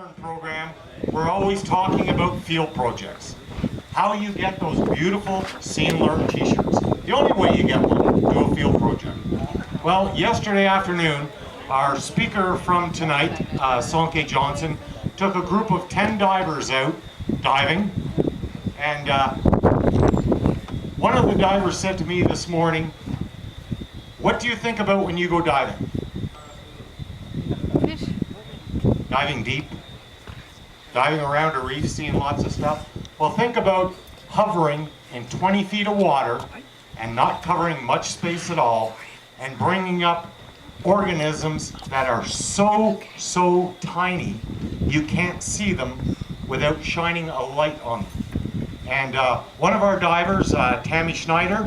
Sea&Learn program, we're always talking about field projects. How you get those beautiful Sea&Learn t-shirts. The only way you get one, do a field project. Well, yesterday afternoon, our speaker from tonight, Sönke Johnsen, took a group of 10 divers out diving, and one of the divers said to me this morning, "What do you think about when you go diving?" Fish. Diving deep, diving around a reef, seeing lots of stuff. Well, think about hovering in 20 feet of water and not covering much space at all, and bringing up organisms that are so tiny you can't see them without shining a light on them. And one of our divers, Tammy Schneider,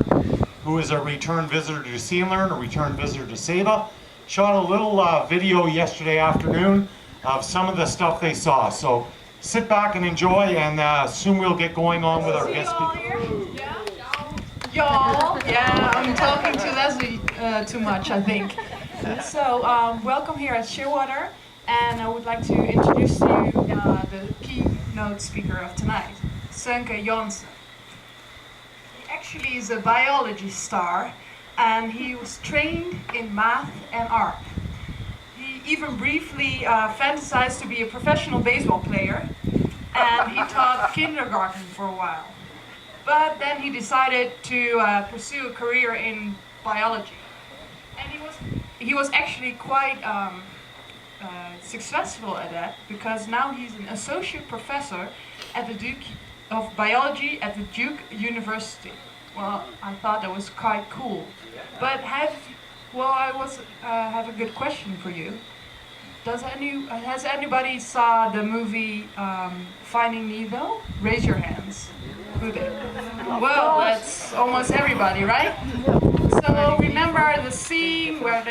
who is a return visitor to Sea&Learn, a return visitor to Saba, shot a little video yesterday afternoon of some of the stuff they saw. So sit back and enjoy, and soon we'll get going on with our guest speaker. Y'all, yeah, I'm talking to Leslie too much, I think. So, welcome here at Shearwater, and I would like to introduce to you the keynote speaker of tonight, Sönke Johnsen. He actually is a biology star, and he was trained in math and art. He even briefly fantasized to be a professional baseball player, and he taught kindergarten for a while. But then he decided to pursue a career in biology, and he was actually quite successful at that, because now he's an associate professor at the Duke of Biology at the Duke University. Well, I thought that was quite cool. But I have a good question for you. Has anybody saw the movie Finding Nemo? Raise your hands. Who did? Well, that's almost everybody, right? So remember the scene where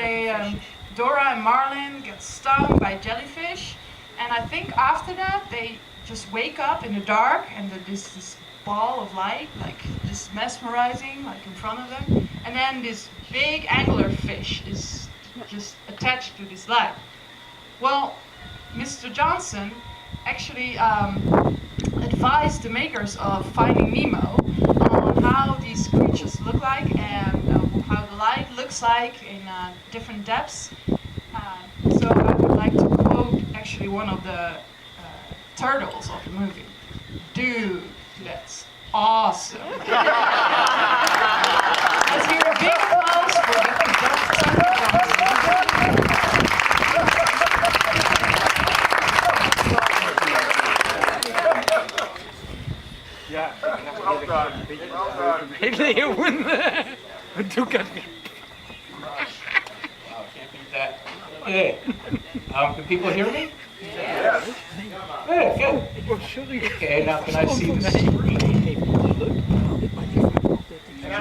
Dora and Marlin get stung by jellyfish, and I think after that they just wake up in the dark, and there's this ball of light, like just mesmerizing, like in front of them, and then this big angler fish is just attached to this light. Well, Mr. Johnsen actually advised the makers of Finding Nemo on how these creatures look like, and how the light looks like in different depths. So I would like to quote actually one of the turtles of the movie. "Dude, that's awesome." Let's hear a big applause for Dr. Johnsen. Ja, well done. Wow, can't beat that. Okay. Can people hear me? Yes. Good. Okay, now can I see the screen?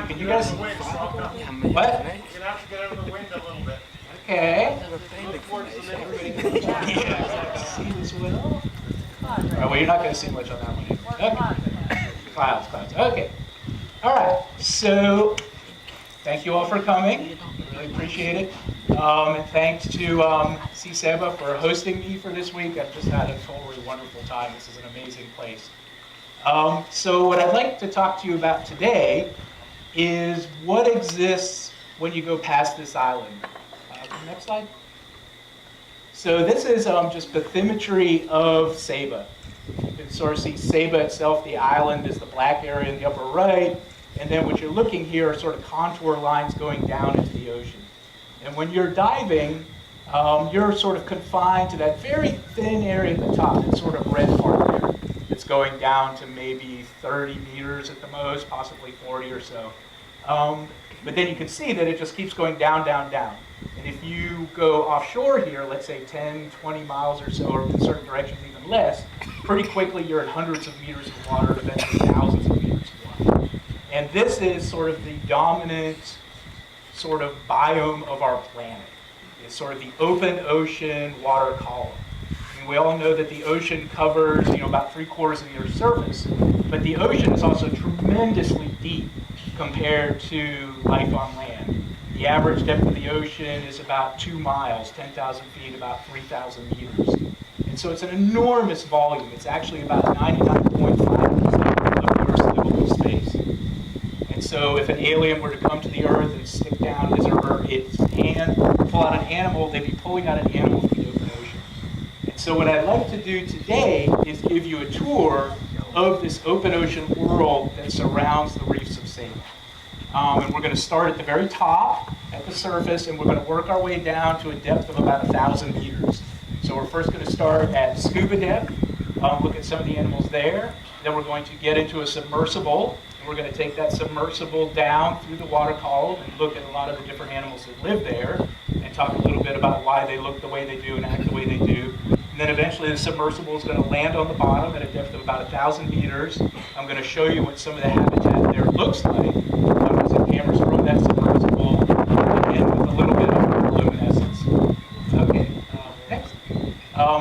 Can you guys? What? You're gonna have to get out of the wind a little bit. Okay. Look towards the middle. See this well? All right, well, you're not going to see much on that one. Okay. Clouds. Okay. All right. So, thank you all for coming. Really appreciate it. And thanks to Saba for hosting me for this week. I've just had a totally wonderful time. This is an amazing place. So what I'd like to talk to you about today is what exists when you go past this island. Next slide. So this is just bathymetry of Saba. You can sort of see Saba itself, the island is the black area in the upper right, and then what you're looking here are sort of contour lines going down into the ocean. And when you're diving, you're sort of confined to that very thin area at the top, that sort of red part there. It's going down to maybe 30 meters at the most, possibly 40 or so. But then you can see that it just keeps going down. And if you go offshore here, let's say 10, 20 miles or so, or in certain directions even less, pretty quickly you're at hundreds of meters of water, eventually thousands of meters of water. And this is sort of the dominant sort of biome of our planet. It's sort of the open ocean water column. I mean, we all know that the ocean covers, about 3/4 of the Earth's surface, but the ocean is also tremendously deep compared to life on land. The average depth of the ocean is about 2 miles, 10,000 feet, about 3,000 meters. And And so it's an enormous volume. It's actually about 99.5% of the Earth's livable space. And so if an alien were to come to the Earth and stick down his or her its hand, pull out an animal, they'd be pulling out an animal from the open ocean. And so what I'd like to do today is give you a tour of this open ocean world that surrounds the reefs of Saba. And we're going to start at the very top, at the surface, and we're going to work our way down to a depth of about 1,000 meters. So we're first going to start at scuba depth, look at some of the animals there. Then we're going to get into a submersible. We're going to take that submersible down through the water column and look at a lot of the different animals that live there and talk a little bit about why they look the way they do and act the way they do. And then eventually the submersible is going to land on the bottom at a depth of about 1,000 meters. I'm going to show you what some of the habitat there looks like. I'm using cameras from that submersible and with a little bit of luminescence. Okay, next.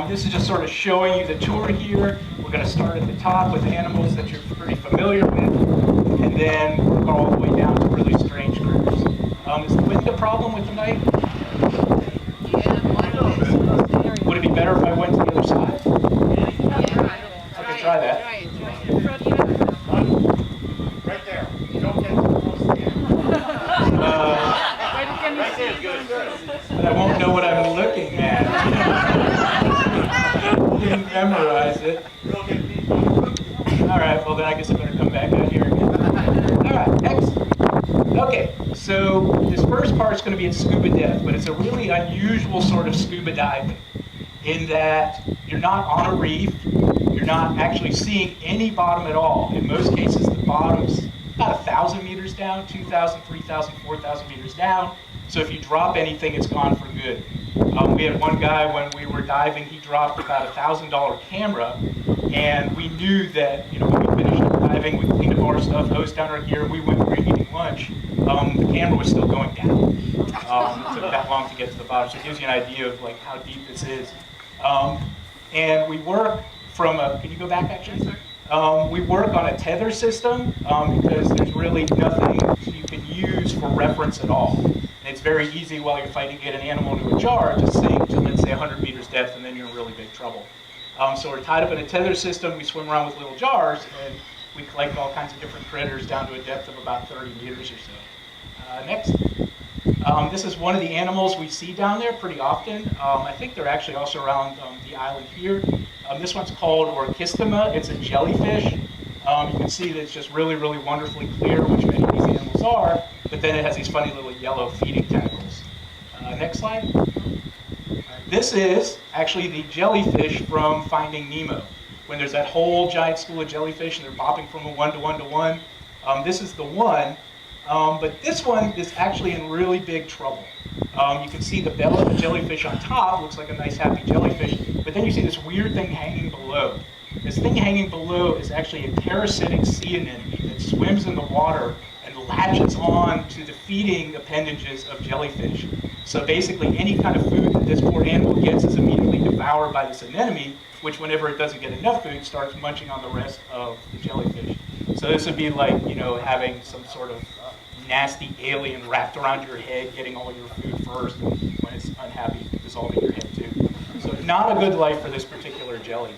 This is just sort of showing you the tour here. We're going to start at the top with animals that you're pretty familiar with, and then work all the way down to really strange critters. Is the wind a problem with the mic? Would it be better if I went to the other side? Okay, try that. Right there. Don't get too close to the end. Right there is good. But I won't know what I'm looking at. Didn't memorize it. All right, well then I guess I better come back out here again. All right, next. Okay, so this first part is going to be at scuba depth, but it's a really unusual sort of scuba diving in that you're not on a reef, you're not actually seeing any bottom at all. In most cases, the bottom's about 1,000 meters down, 2,000, 3,000, 4,000 meters down. So if you drop anything, it's gone for good. We had one guy when we were diving, he dropped about $1,000 camera, and we knew that, you know, when we finished diving, we cleaned up our stuff, hosed down our gear, we went eating lunch, the camera was still going down. It took that long to get to the bottom, so it gives you an idea of like how deep this is. And we work from a, can you go back actually? We work on a tether system because there's really nothing you can use for reference at all. And it's very easy while you're fighting to get an animal into a jar to sink to, let's say, 100 meters depth, and then you're in really big trouble. So we're tied up in a tether system, we swim around with little jars, and we collect all kinds of different critters down to a depth of about 30 meters or so. Next. This is one of the animals we see down there pretty often. I think they're actually also around the island here. This one's called Orchistema. It's a jellyfish. You can see that it's just really, really wonderfully clear, which many of these animals are, but then it has these funny little yellow feeding tentacles. Next slide. This is actually the jellyfish from Finding Nemo. When there's that whole giant school of jellyfish and they're bopping from a one to one to one, this is the one. But this one is actually in really big trouble. You can see the belly of the jellyfish on top, looks like a nice happy jellyfish, but then you see this weird thing hanging below. This thing hanging below is actually a parasitic sea anemone that swims in the water and latches on to the feeding appendages of jellyfish. So basically any kind of food that this poor animal gets is immediately devoured by this anemone, which whenever it doesn't get enough food, starts munching on the rest of the jellyfish. So this would be like, you know, having some sort of nasty alien wrapped around your head, getting all your food first, and when it's unhappy, dissolving your head too. So not a good life for this particular jelly.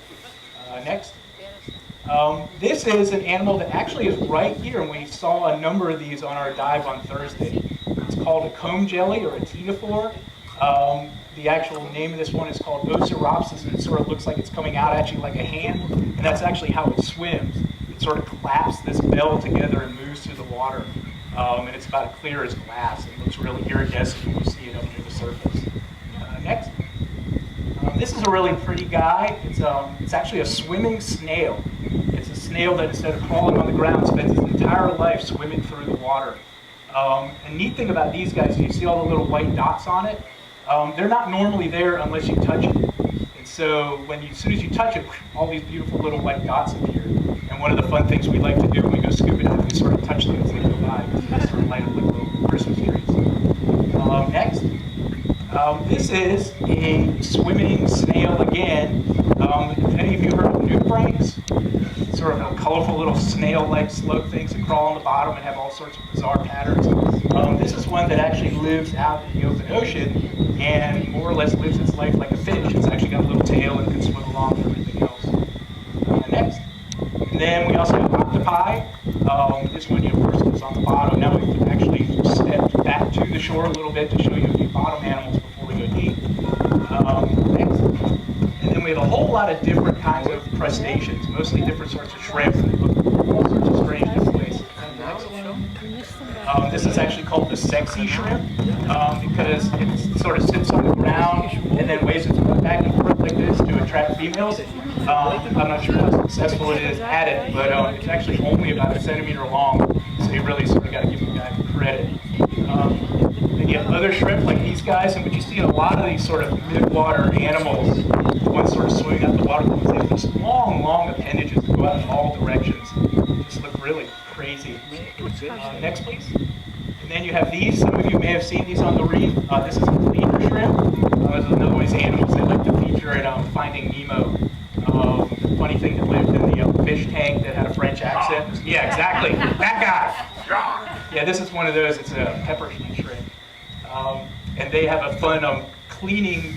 Next. This is an animal that actually is right here, and we saw a number of these on our dive on Thursday. It's called a comb jelly or a ctenophore. The actual name of this one is called Oceropsis, and it sort of looks like it's coming out actually like a hand, and that's actually how it swims. It sort of claps this bell together and moves through the water. And it's about as clear as glass. It looks really iridescent when you see it up near the surface. Next. This is a really pretty guy. It's actually a swimming snail. It's a snail that instead of crawling on the ground spends its entire life swimming through the water. And neat thing about these guys is you see all the little white dots on it. They're not normally there unless you touch it. And so as soon as you touch it, all these beautiful little white dots appear. And one of the fun things we like to do when we go scuba diving is sort of touch them as they go by, because they sort of light up like little Christmas trees. Next. This is a swimming snail again. Have any of you heard of nudibranchs? Sort of colorful little snail-like slug things that crawl on the bottom and have all sorts of bizarre patterns. This is one that actually lives out in the open ocean and more or less lives its life like a fish. It's actually got a little tail and can swim along And then we also have octopi. This one, of course, is on the bottom. Now we've actually stepped back to the shore a little bit to show you a few bottom animals before we go deep. Next. And then we have a whole lot of different kinds of crustaceans, mostly different sorts of shrimp. They look all sorts of strange different ways. This is actually called the sexy shrimp because it sort of sits on the ground and then waves its butt back and forth like this to attract females. I'm not sure how successful it is at it, but it's actually only about a centimeter long, so you really sort of got to give the guy credit. Then you have other shrimp like these guys, and what you see in a lot of these sort of midwater animals, the ones sort of swimming out the water, they have these long, long appendages that go out in all directions. They just look really crazy. Next, please. And then you have these. Some of you may have seen these on the reef. This is a cleaner shrimp. This is another one of these animals they like to feature in Finding Nemo. The funny thing that lived in the fish tank that had a French accent. Yeah, exactly. That guy. Yeah, this is one of those. It's a peppercorn shrimp. And they have a fun cleaning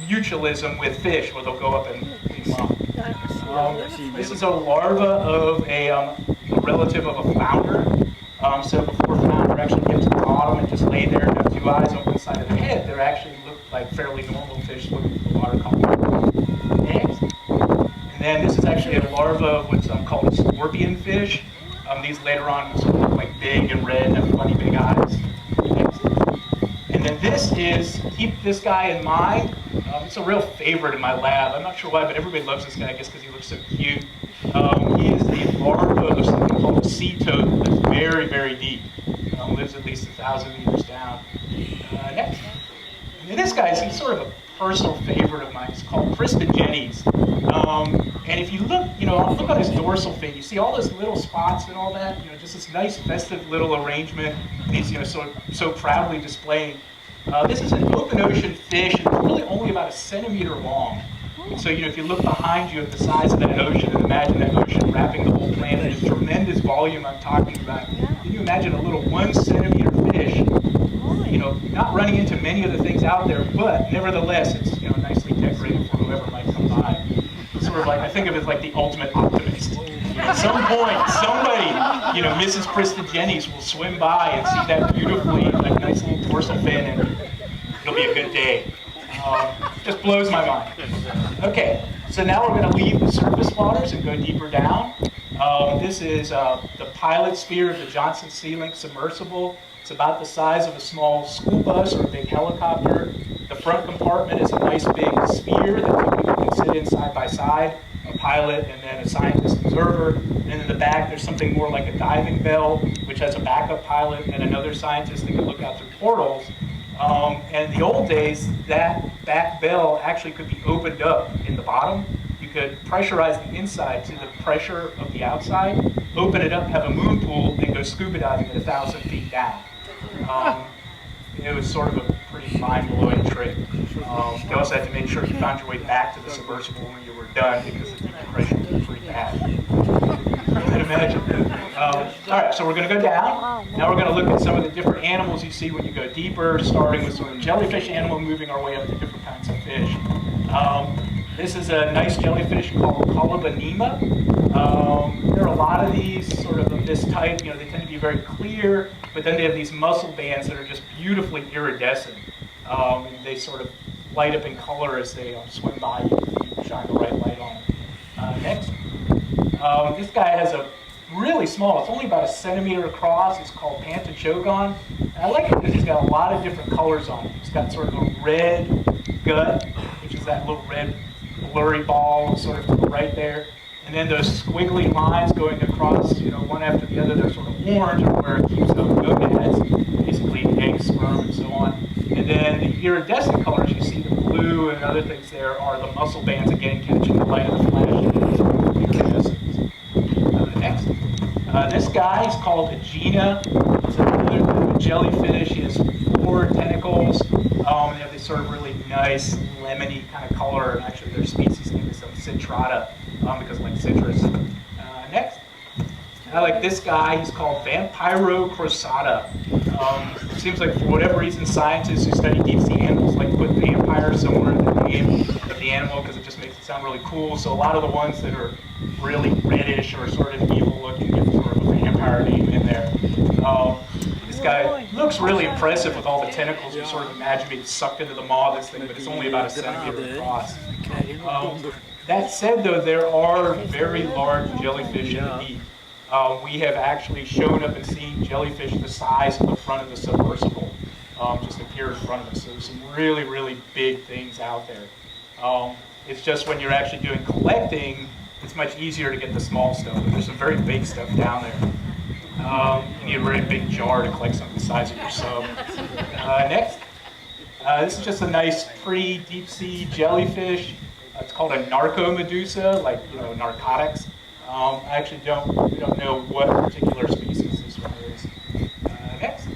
mutualism with fish where they'll go up and clean them up. This is a larva of a relative of a flounder. So before flounder actually get to the bottom and just lay there and have two eyes open the side of their head, they actually look like fairly normal fish swimming through the water column. Next. And then this is actually a larva of what's called a scorpion fish. These later on sort of look like big and red and have funny big eyes. Next. And then this is, keep this guy in mind. It's a real favorite in my lab. I'm not sure why, but everybody loves this guy, I guess because he looks so cute. He is the larva of something called a sea toad that's very, very deep. Lives at least 1,000 meters down. Next. And then this guy is sort of a personal favorite of mine. It's called Cristogenes. And if you look, look on his dorsal fin, you see all those little spots and all that, just this nice festive little arrangement. And he's, so proudly displaying. This is an open ocean fish, and it's really only about a centimeter long. So, if you look behind you at the size of that ocean and imagine that ocean wrapping the whole planet, this tremendous volume I'm talking about, can you imagine a little 1 centimeter fish, not running into many of the things out there, but nevertheless, it's, nicely decorated for whoever might come by. It's sort of like, I think of it as like the ultimate optimist. At some point, somebody, Mrs. Cristogenes will swim by and see that beautifully, like nice little dorsal fin, and it'll be a good day. Just blows my mind. Okay, so now we're going to leave the surface waters and go deeper down. This is the pilot sphere of the Johnsen Sea-Link submersible. It's about the size of a small school bus or a big helicopter. The front compartment is a nice big sphere that two people can sit in side by side, a pilot and then a scientist observer. And in the back, there's something more like a diving bell, which has a backup pilot and another scientist that can look out through portals. And in the old days, that back bell actually could be opened up in the bottom. You could pressurize the inside to the pressure of the outside, open it up, have a moon pool, and go scuba diving at 1,000 feet down. It was sort of a pretty mind-blowing trick. You also had to make sure you found your way back to the submersible when you were done because the depression was pretty bad. You can imagine. All right, so we're going to go down. Now we're going to look at some of the different animals you see when you go deeper, starting with sort of jellyfish animal, moving our way up to different kinds of fish. This is a nice jellyfish called Colubanema. There are a lot of these sort of this type. They tend to be very clear, but then they have these muscle bands that are just beautifully iridescent. And they sort of light up in color as they swim by you if you shine the right light on them. Next. This guy has a really small, it's only about 1 centimeter across. It's called Pantachogon. And I like it because he's got a lot of different colors on it. He's got sort of a red gut, which is that little red blurry ball sort of right there. And then those squiggly lines going across, one after the other, they're sort of orange, where it keeps the gonads, basically eggs, sperm, and so on. And then the iridescent colors, you see the blue and other things there, are the muscle bands, again, catching the light of the flash. Next. This guy is called Aegina. It's another kind of a jellyfish. He has 4 tentacles. They have this sort of really nice lemony kind of color. And actually, their species name is citrata because like citrus. Next. I like this guy. He's called Vampirocrosata. It seems like for whatever reason, scientists who study deep sea animals like to put vampire somewhere in the name of the animal because it just makes it sound really cool. So a lot of the ones that are really reddish or sort of evil looking get sort of a vampire name in there. This guy looks really impressive with all the tentacles. You sort of imagine being sucked into the maw of this thing, but it's only about 1 centimeter across. That said, though, there are very large jellyfish in the deep. We have actually shown up and seen jellyfish the size of the front of the submersible just appear in front of us. So there's some really, really big things out there. It's just when you're actually doing collecting, it's much easier to get the small stuff, but there's some very big stuff down there. You need a very big jar to collect something the size of your sub. Next. This is just a nice pre-deep sea jellyfish. It's called a narcomedusa, like, you know, narcotics. I actually we don't know what particular species this one is. Next.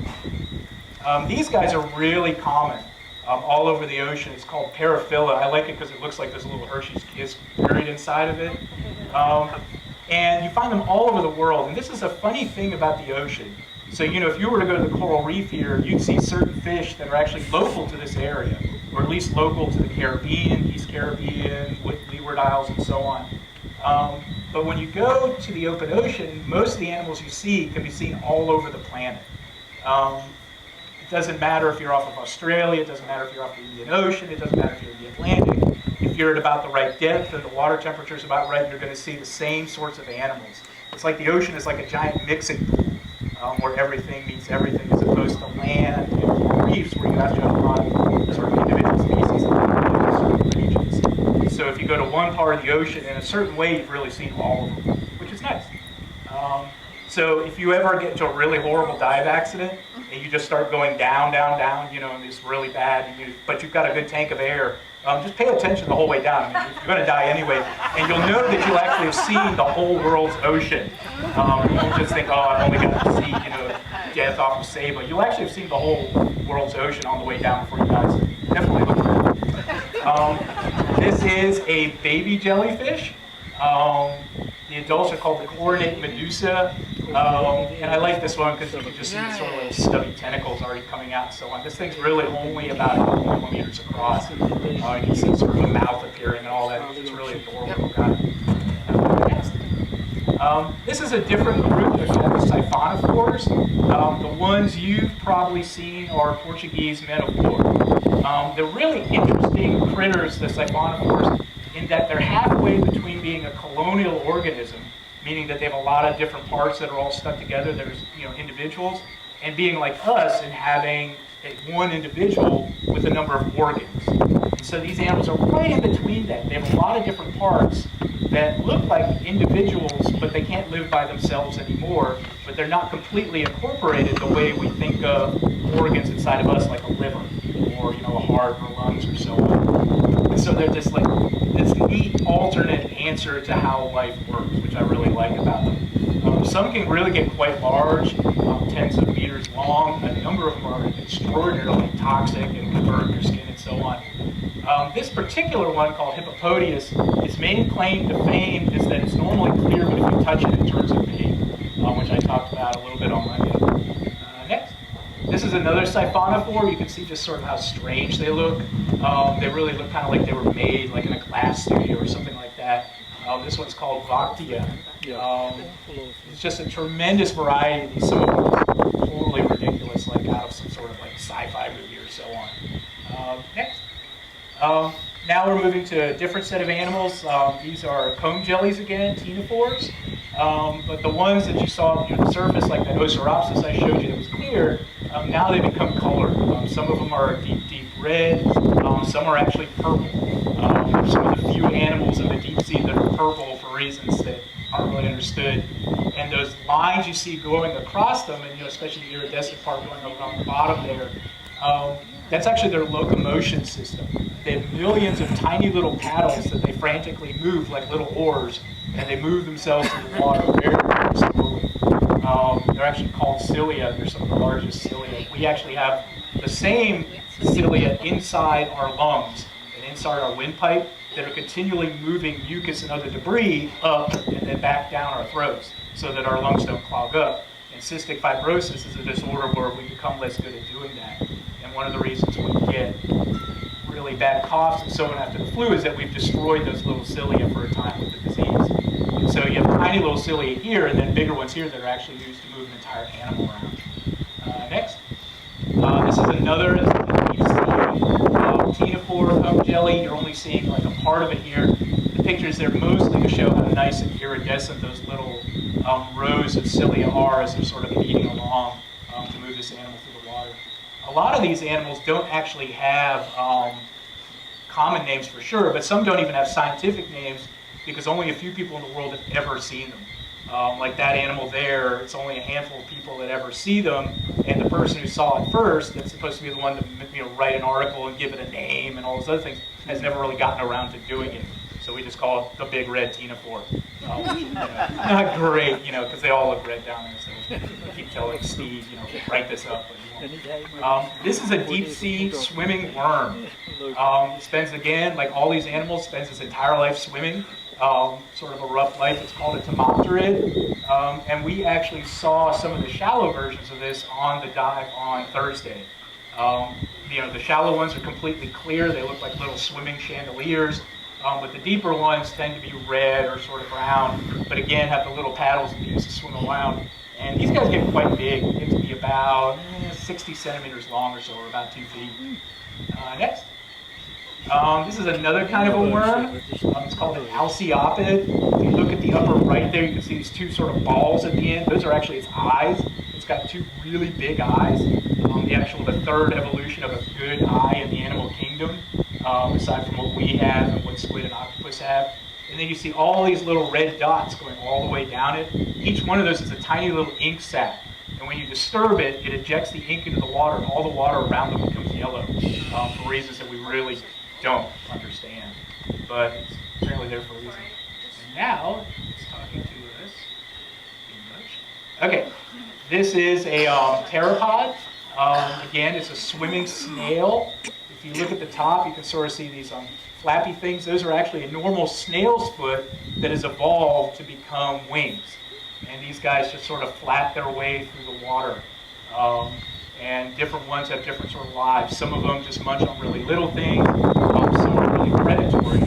These guys are really common all over the ocean. It's called paraphila. I like it because it looks like there's a little Hershey's Kiss buried inside of it. And you find them all over the world. And this is a funny thing about the ocean. So, you know, if you were to go to the coral reef here, you'd see certain fish that are actually local to this area, or at least local to the Caribbean, East Caribbean, Leeward Isles, and so on. But when you go to the open ocean, most of the animals you see can be seen all over the planet. It doesn't matter if you're off of Australia, it doesn't matter if you're off the Indian Ocean, it doesn't matter if you're in the Atlantic. If you're at about the right depth and the water temperature is about right, you're going to see the same sorts of animals. It's like the ocean is like a giant mixing pool where everything meets everything, as opposed to land and reefs where you have to have a lot of sort of individual species in certain regions. So if you go to one part of the ocean in a certain way, you've really seen all of them, which is nice. So if you ever get into a really horrible dive accident and you just start going down, down, down, you know, and it's really bad, but you've got a good tank of air, just pay attention the whole way down. I mean, you're going to die anyway, and you'll know that you'll actually have seen the whole world's ocean. You won't just think, oh, I've only got to see, you know, death off of Saba. You'll actually have seen the whole world's ocean on the way down before you die. So definitely look for it. This is a baby jellyfish. The adults are called the coronate medusa, and I like this one because you can just see the sort of little stubby tentacles already coming out and so on. This thing's really only about 8 millimeters across. You can see sort of the mouth appearing and all that. It's really adorable. This is a different group. They're called the siphonophores. The ones you've probably seen are Portuguese men of war. They're really interesting critters, the siphonophores, in that they're halfway between being a colonial organism, meaning that they have a lot of different parts that are all stuck together, there's, you know, individuals, and being like us and having one individual with a number of organs. So these animals are right in between that. They have a lot of different parts that look like individuals, but they can't live by themselves anymore, but they're not completely incorporated the way we think of organs inside of us, like a liver, or, you know, a heart or lungs or so on. And so they're just like this neat alternate answer to how life works, which I really like about them. Some can really get quite large, tens of meters long. A number of them are extraordinarily toxic and can burn your skin and so on. This particular one, called Hippopodius, its main claim to fame is that it's normally clear, but if you touch it, it turns opaque, which I talked about a little bit on Monday. Next. This is another siphonophore. You can see just sort of how strange they look. They really look kind of like they were made like in a glass studio or something like that. This one's called Voctia. It's just a tremendous variety of these. Some of them are totally ridiculous, like out of some sort of like sci-fi movie or so on. Next. Now we're moving to a different set of animals. These are comb jellies again, ctenophores. But the ones that you saw near the surface, like that Oceropsis I showed you that was clear, now they become colored. Some of them are deep, deep red. Some are actually purple. Some of the few animals in the deep sea that are purple for reasons that aren't really understood. And those lines you see going across them, and, you know, especially the iridescent part going along the bottom there, that's actually their locomotion system. They have millions of tiny little paddles that they frantically move like little oars, and they move themselves in the water very, very slowly. They're actually called cilia. They're some of the largest cilia. We actually have the same cilia inside our lungs and inside our windpipe that are continually moving mucus and other debris up and then back down our throats so that our lungs don't clog up. And cystic fibrosis is a disorder where we become less good at doing that. And one of the reasons we get really bad coughs and so on after the flu is that we've destroyed those little cilia for a time with the disease. And so you have tiny little cilia here and then bigger ones here that are actually used to move an entire animal around. Next. This is another deep sea ctenophore comb jelly. You're only seeing like a part of it here. The pictures there mostly to show how nice and iridescent those little rows of cilia are as they're sort of meeting along to move this animal through the water. A lot of these animals don't actually have common names for sure, but some don't even have scientific names because only a few people in the world have ever seen them. Like that animal there, it's only a handful of people that ever see them, and the person who saw it first, that's supposed to be the one to write an article and give it a name and all those other things, has never really gotten around to doing it. So we just call it the big red ctenophore. Not great, because they all look red down there. So I keep telling Steve, write this up. This is a deep sea swimming worm. Spends, again, like all these animals, spends his entire life swimming. Sort of a rough life. It's called a tomopterid. And we actually saw some of the shallow versions of this on the dive on Thursday. The shallow ones are completely clear. They look like little swimming chandeliers. But the deeper ones tend to be red or sort of brown, but again have the little paddles that they use to swim around. And these guys get quite big. They get to be about 60 centimeters long or so, or about 2 feet. Next. This is another kind of a worm. It's called an alceopid. If you look at the upper right there, you can see these two sort of balls at the end. Those are actually its eyes. It's got two really big eyes. The third evolution of a good eye in the animal kingdom, aside from what we have and what squid and octopus have. And then you see all these little red dots going all the way down it. Each one of those is a tiny little ink sac. And when you disturb it, it ejects the ink into the water, and all the water around them becomes yellow for reasons that we really don't understand. But it's apparently there for a reason. And now, it's talking to us. Okay, this is a pteropod. Again, it's a swimming snail. If you look at the top, you can sort of see these flappy things. Those are actually a normal snail's foot that has evolved to become wings. And these guys just sort of flap their way through the water. And different ones have different sort of lives. Some of them just munch on really little things. Some are really predatory.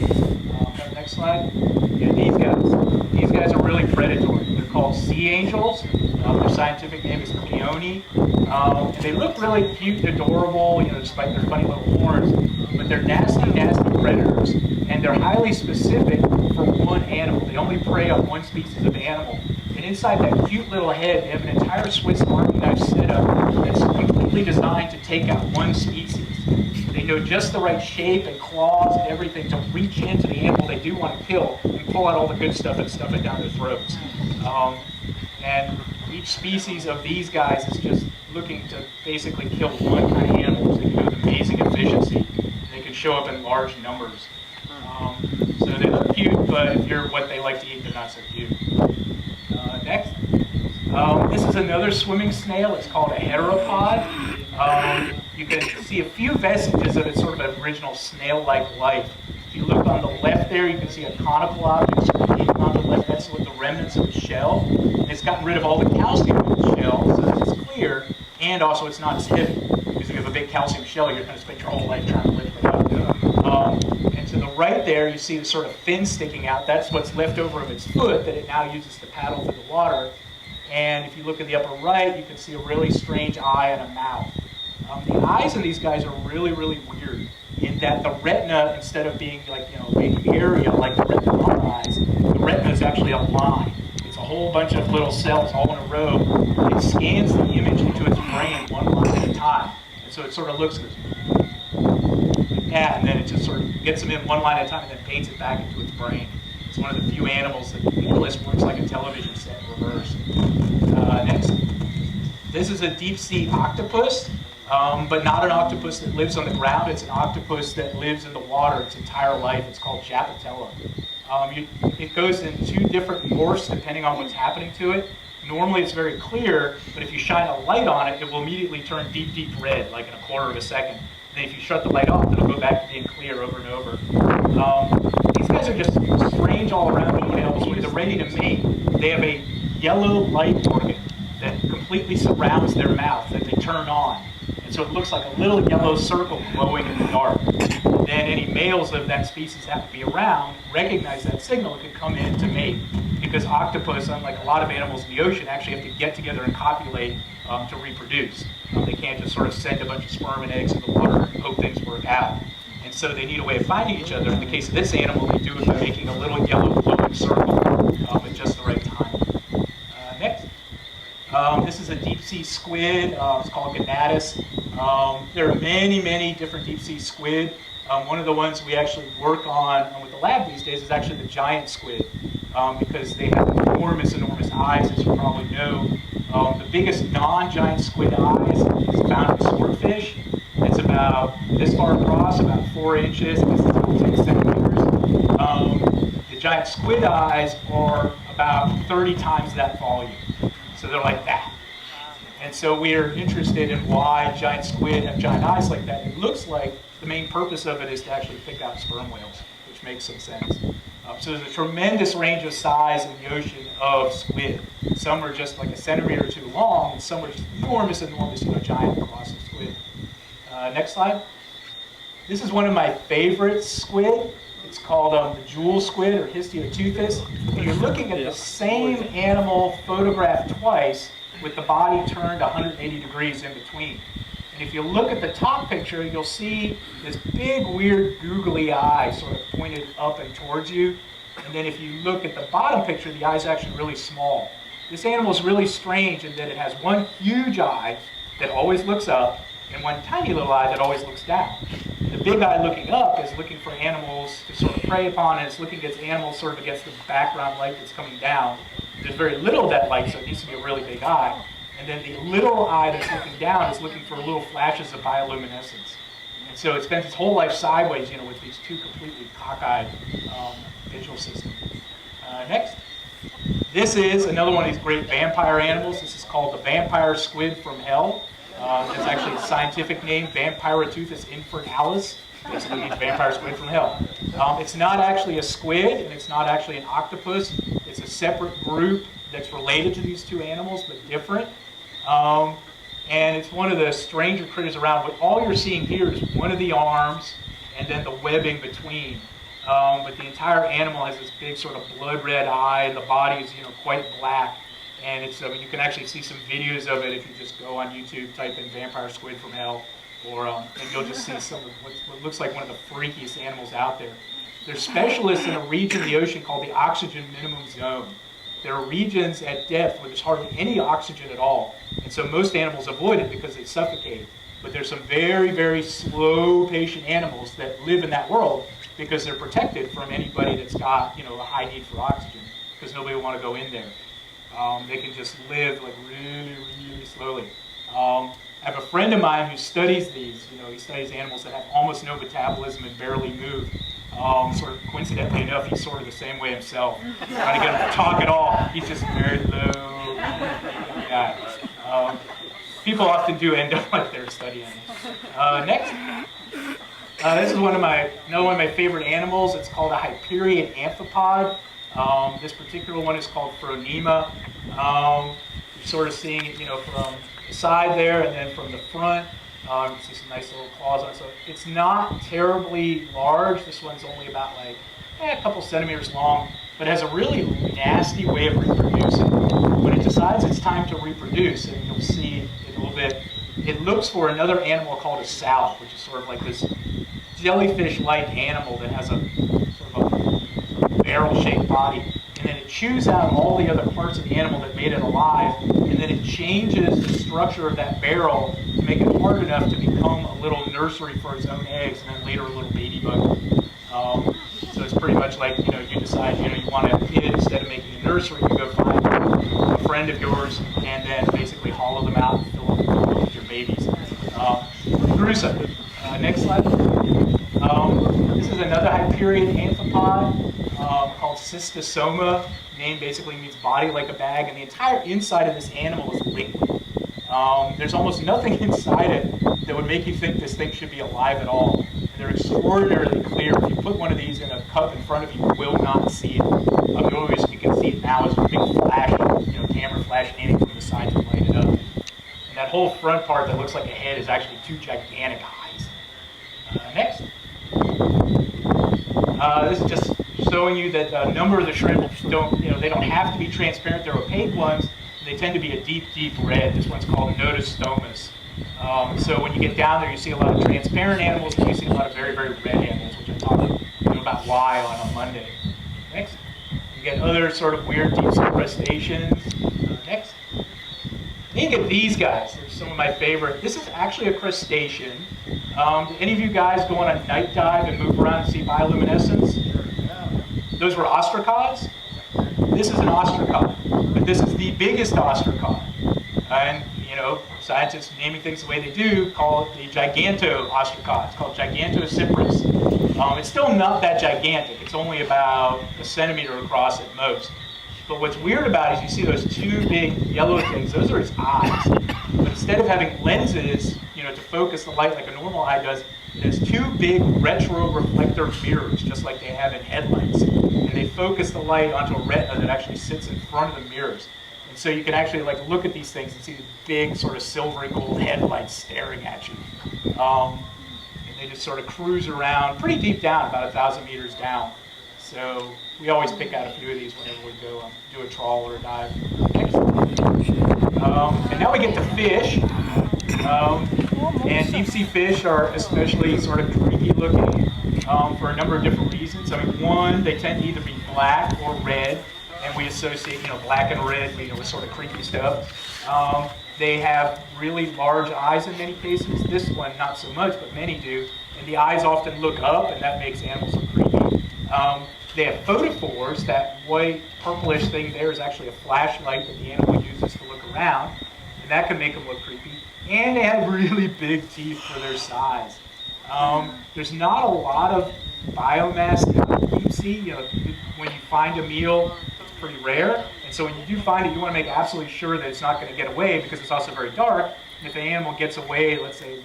Next slide. Yeah, these guys are really predatory. They're called sea angels. Their scientific name is Cleone. And they look really cute and adorable, despite their funny little horns. But they're nasty, nasty predators. And they're highly specific for one animal. They only prey on one species of animal. And inside that cute little head, they have an entire Swiss Army knife setup that's completely designed to take out one species. They know just the right shape and claws and everything to reach into the animal they do want to kill and pull out all the good stuff and stuff it down their throats. And each species of these guys is just looking to basically kill one kind of animal, so they can do it with amazing efficiency. They can show up in large numbers. So they look cute, but if you're what they like to eat, they're not so cute. Next. This is another swimming snail. It's called a heteropod. You can see a few vestiges of its sort of original snail-like life. If you look on the left there, you can see a conical object on the left. That's what the remnants of the shell. And it's gotten rid of all the calcium in the shell, so that it's clear, and also it's not as heavy. Because if you have a big calcium shell, you're going to spend your whole life trying to lift it up. And to the right there, you see the sort of fin sticking out. That's what's left over of its foot that it now uses to paddle through the water. And if you look at the upper right, you can see a really strange eye and a mouth. The eyes in these guys are really, really weird in that the retina, instead of being like, a big area like the retina of our eyes, the retina is actually a line. It's a whole bunch of little cells all in a row. It scans the image into its brain one line at a time. And so it sort of looks like that, and then it just sort of gets them in one line at a time and then paints it back into its brain. It's one of the few animals that more or less works like a television set in reverse. Next. This is a deep sea octopus. But not an octopus that lives on the ground. It's an octopus that lives in the water its entire life. It's called Japatella. It goes in two different morphs depending on what's happening to it. Normally it's very clear, but if you shine a light on it, it will immediately turn deep, deep red, like in a quarter of a second. And then if you shut the light off, it'll go back to being clear over and over. These guys are just strange all around details. When they're ready to mate, they have a yellow light organ that completely surrounds their mouth that they turn on. And so it looks like a little yellow circle glowing in the dark. then any males of that species that would be around recognize that signal and could come in to mate. Because octopus, unlike a lot of animals in the ocean, actually have to get together and copulate to reproduce. They can't just sort of send a bunch of sperm and eggs in the water and hope things work out. And so they need a way of finding each other. In the case of this animal, they do it by making a little yellow glowing circle at just the right time. Next. This is a deep sea squid. It's called Gonatus. There are many, many different deep sea squid. One of the ones we actually work on with the lab these days is actually the giant squid, because they have enormous, enormous eyes, as you probably know. The biggest non-giant squid eyes is found in swordfish. It's about this far across, about 4 inches, I guess it's about 10 centimeters. The giant squid eyes are about 30 times that volume. So they're like that. And so we are interested in why giant squid have giant eyes like that. It looks like the main purpose of it is to actually pick out sperm whales, which makes some sense. So there's a tremendous range of size in the ocean of squid. Some are just like a centimeter or 2 long, and some are just enormous, enormous, giant colossal squid. Next slide. This is one of my favorite squid. It's called the jewel squid, or Histiotuthis. And you're looking at the same animal photographed twice with the body turned 180 degrees in between. And if you look at the top picture, you'll see this big, weird, googly eye sort of pointed up and towards you. And then if you look at the bottom picture, the eye's actually really small. This animal is really strange in that it has one huge eye that always looks up and one tiny little eye that always looks down. The big eye looking up is looking for animals to sort of prey upon, and it's looking at animals sort of against the background light that's coming down. There's very little of that light, so it needs to be a really big eye. And then the little eye that's looking down is looking for little flashes of bioluminescence. And so it spends its whole life sideways, with these two completely cockeyed visual systems. Next. This is another one of these great vampire animals. This is called the vampire squid from hell. It's actually a scientific name, Vampiroteuthis infernalis. Basically means vampire squid from hell. It's not actually a squid, and it's not actually an octopus. It's a separate group that's related to these two animals, but different. And it's one of the stranger critters around. What all you're seeing here is one of the arms and then the webbing between. But the entire animal has this big sort of blood red eye, and the body is quite black. And it's you can actually see some videos of it if you just go on YouTube, type in vampire squid from hell, or and you'll just see some of what looks like one of the freakiest animals out there. They're specialists in a region of the ocean called the oxygen minimum zone. There are regions at depth where there's hardly any oxygen at all, and so most animals avoid it because they suffocate. But there's some very, very slow, patient animals that live in that world because they're protected from anybody that's got a high need for oxygen, because nobody will want to go in there. They can just live like really, really slowly. I have a friend of mine who studies these. He studies animals that have almost no metabolism and barely move. Sort of coincidentally enough, he's sort of the same way himself. Trying to get him to talk at all, he's just very low. Yeah. People often do end up like they're studying. Next. This is one of my favorite animals. It's called a Hyperion amphipod. This particular one is called Phronema. You're sort of seeing it, from the side there, and then from the front. You see some nice little claws on it. So it's not terribly large. This one's only about a couple centimeters long, but has a really nasty way of reproducing. When it decides it's time to reproduce, and you'll see it a little bit, it looks for another animal called a salp, which is sort of like this jellyfish-like animal that has a sort of a barrel-shaped body. And then it chews out all the other parts of the animal that made it alive, and then it changes the structure of that barrel to make it hard enough to become a little nursery for its own eggs, and then later a little baby bug. So it's pretty much like, you decide, you want a kid, instead of making a nursery, you go find a friend of yours, and then basically hollow them out and fill them with your babies. Gruesome. Next slide. This is another Hyperion amphipod. Called Cystosoma. Name basically means body like a bag, and the entire inside of this animal is liquid. There's almost nothing inside it that would make you think this thing should be alive at all. And they're extraordinarily clear. If you put one of these in a cup in front of you, you will not see it. The only reason you can see it now is a big flash, camera flash aiming from the side to light it up. And that whole front part that looks like a head is actually two gigantic eyes. Next. This is just showing you that a number of the shrimp don't, they don't have to be transparent. They're opaque ones. They tend to be a deep, deep red. This one's called notostomas. So when you get down there, you see a lot of transparent animals, and you see a lot of very, very red animals, which I talked about why on Monday. Next. You get other sort of weird deep sea crustaceans. Next. Then you get these guys. They're some of my favorite. This is actually a crustacean. Do any of you guys go on a night dive and move around and see bioluminescence? Those were ostracods. This is an ostracod, but this is the biggest ostracod. And, scientists naming things the way they do call it the giganto-ostracod. It's called Gigantocyprus. It's still not that gigantic. It's only about a centimeter across at most. But what's weird about it is you see those two big yellow things. Those are its eyes. But instead of having lenses, to focus the light like a normal eye does, it has two big retroreflector mirrors, just like they have in headlights. And they focus the light onto a retina that actually sits in front of the mirrors. And so you can actually look at these things and see the big sort of silvery gold headlights staring at you. And they just sort of cruise around pretty deep down, about 1,000 meters down. So we always pick out a few of these whenever we go do a trawl or a dive. Next. And now we get to fish. And deep sea fish are especially sort of creepy looking for a number of different reasons. I mean, one, they tend to either be black or red, and we associate, black and red, with sort of creepy stuff. They have really large eyes in many cases. This one, not so much, but many do. And the eyes often look up, and that makes animals look creepy. They have photophores. That white purplish thing there is actually a flashlight that the animal uses to look around, and that can make them look creepy. And they have really big teeth for their size. There's not a lot of biomass in deep sea. When you find a meal, it's pretty rare. And so when you do find it, you want to make absolutely sure that it's not going to get away, because it's also very dark. And if the animal gets away, let's say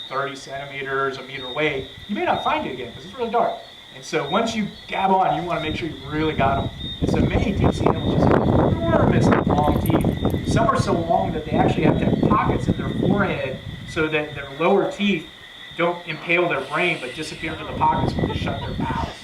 30 centimeters, a meter away, you may not find it again because it's really dark. And so once you gab on, you want to make sure you really got them. And so many deep sea animals just have enormous long teeth. Some are so long that they actually have to have pockets in their forehead so that their lower teeth don't impale their brain but disappear into the pockets when they shut their mouths.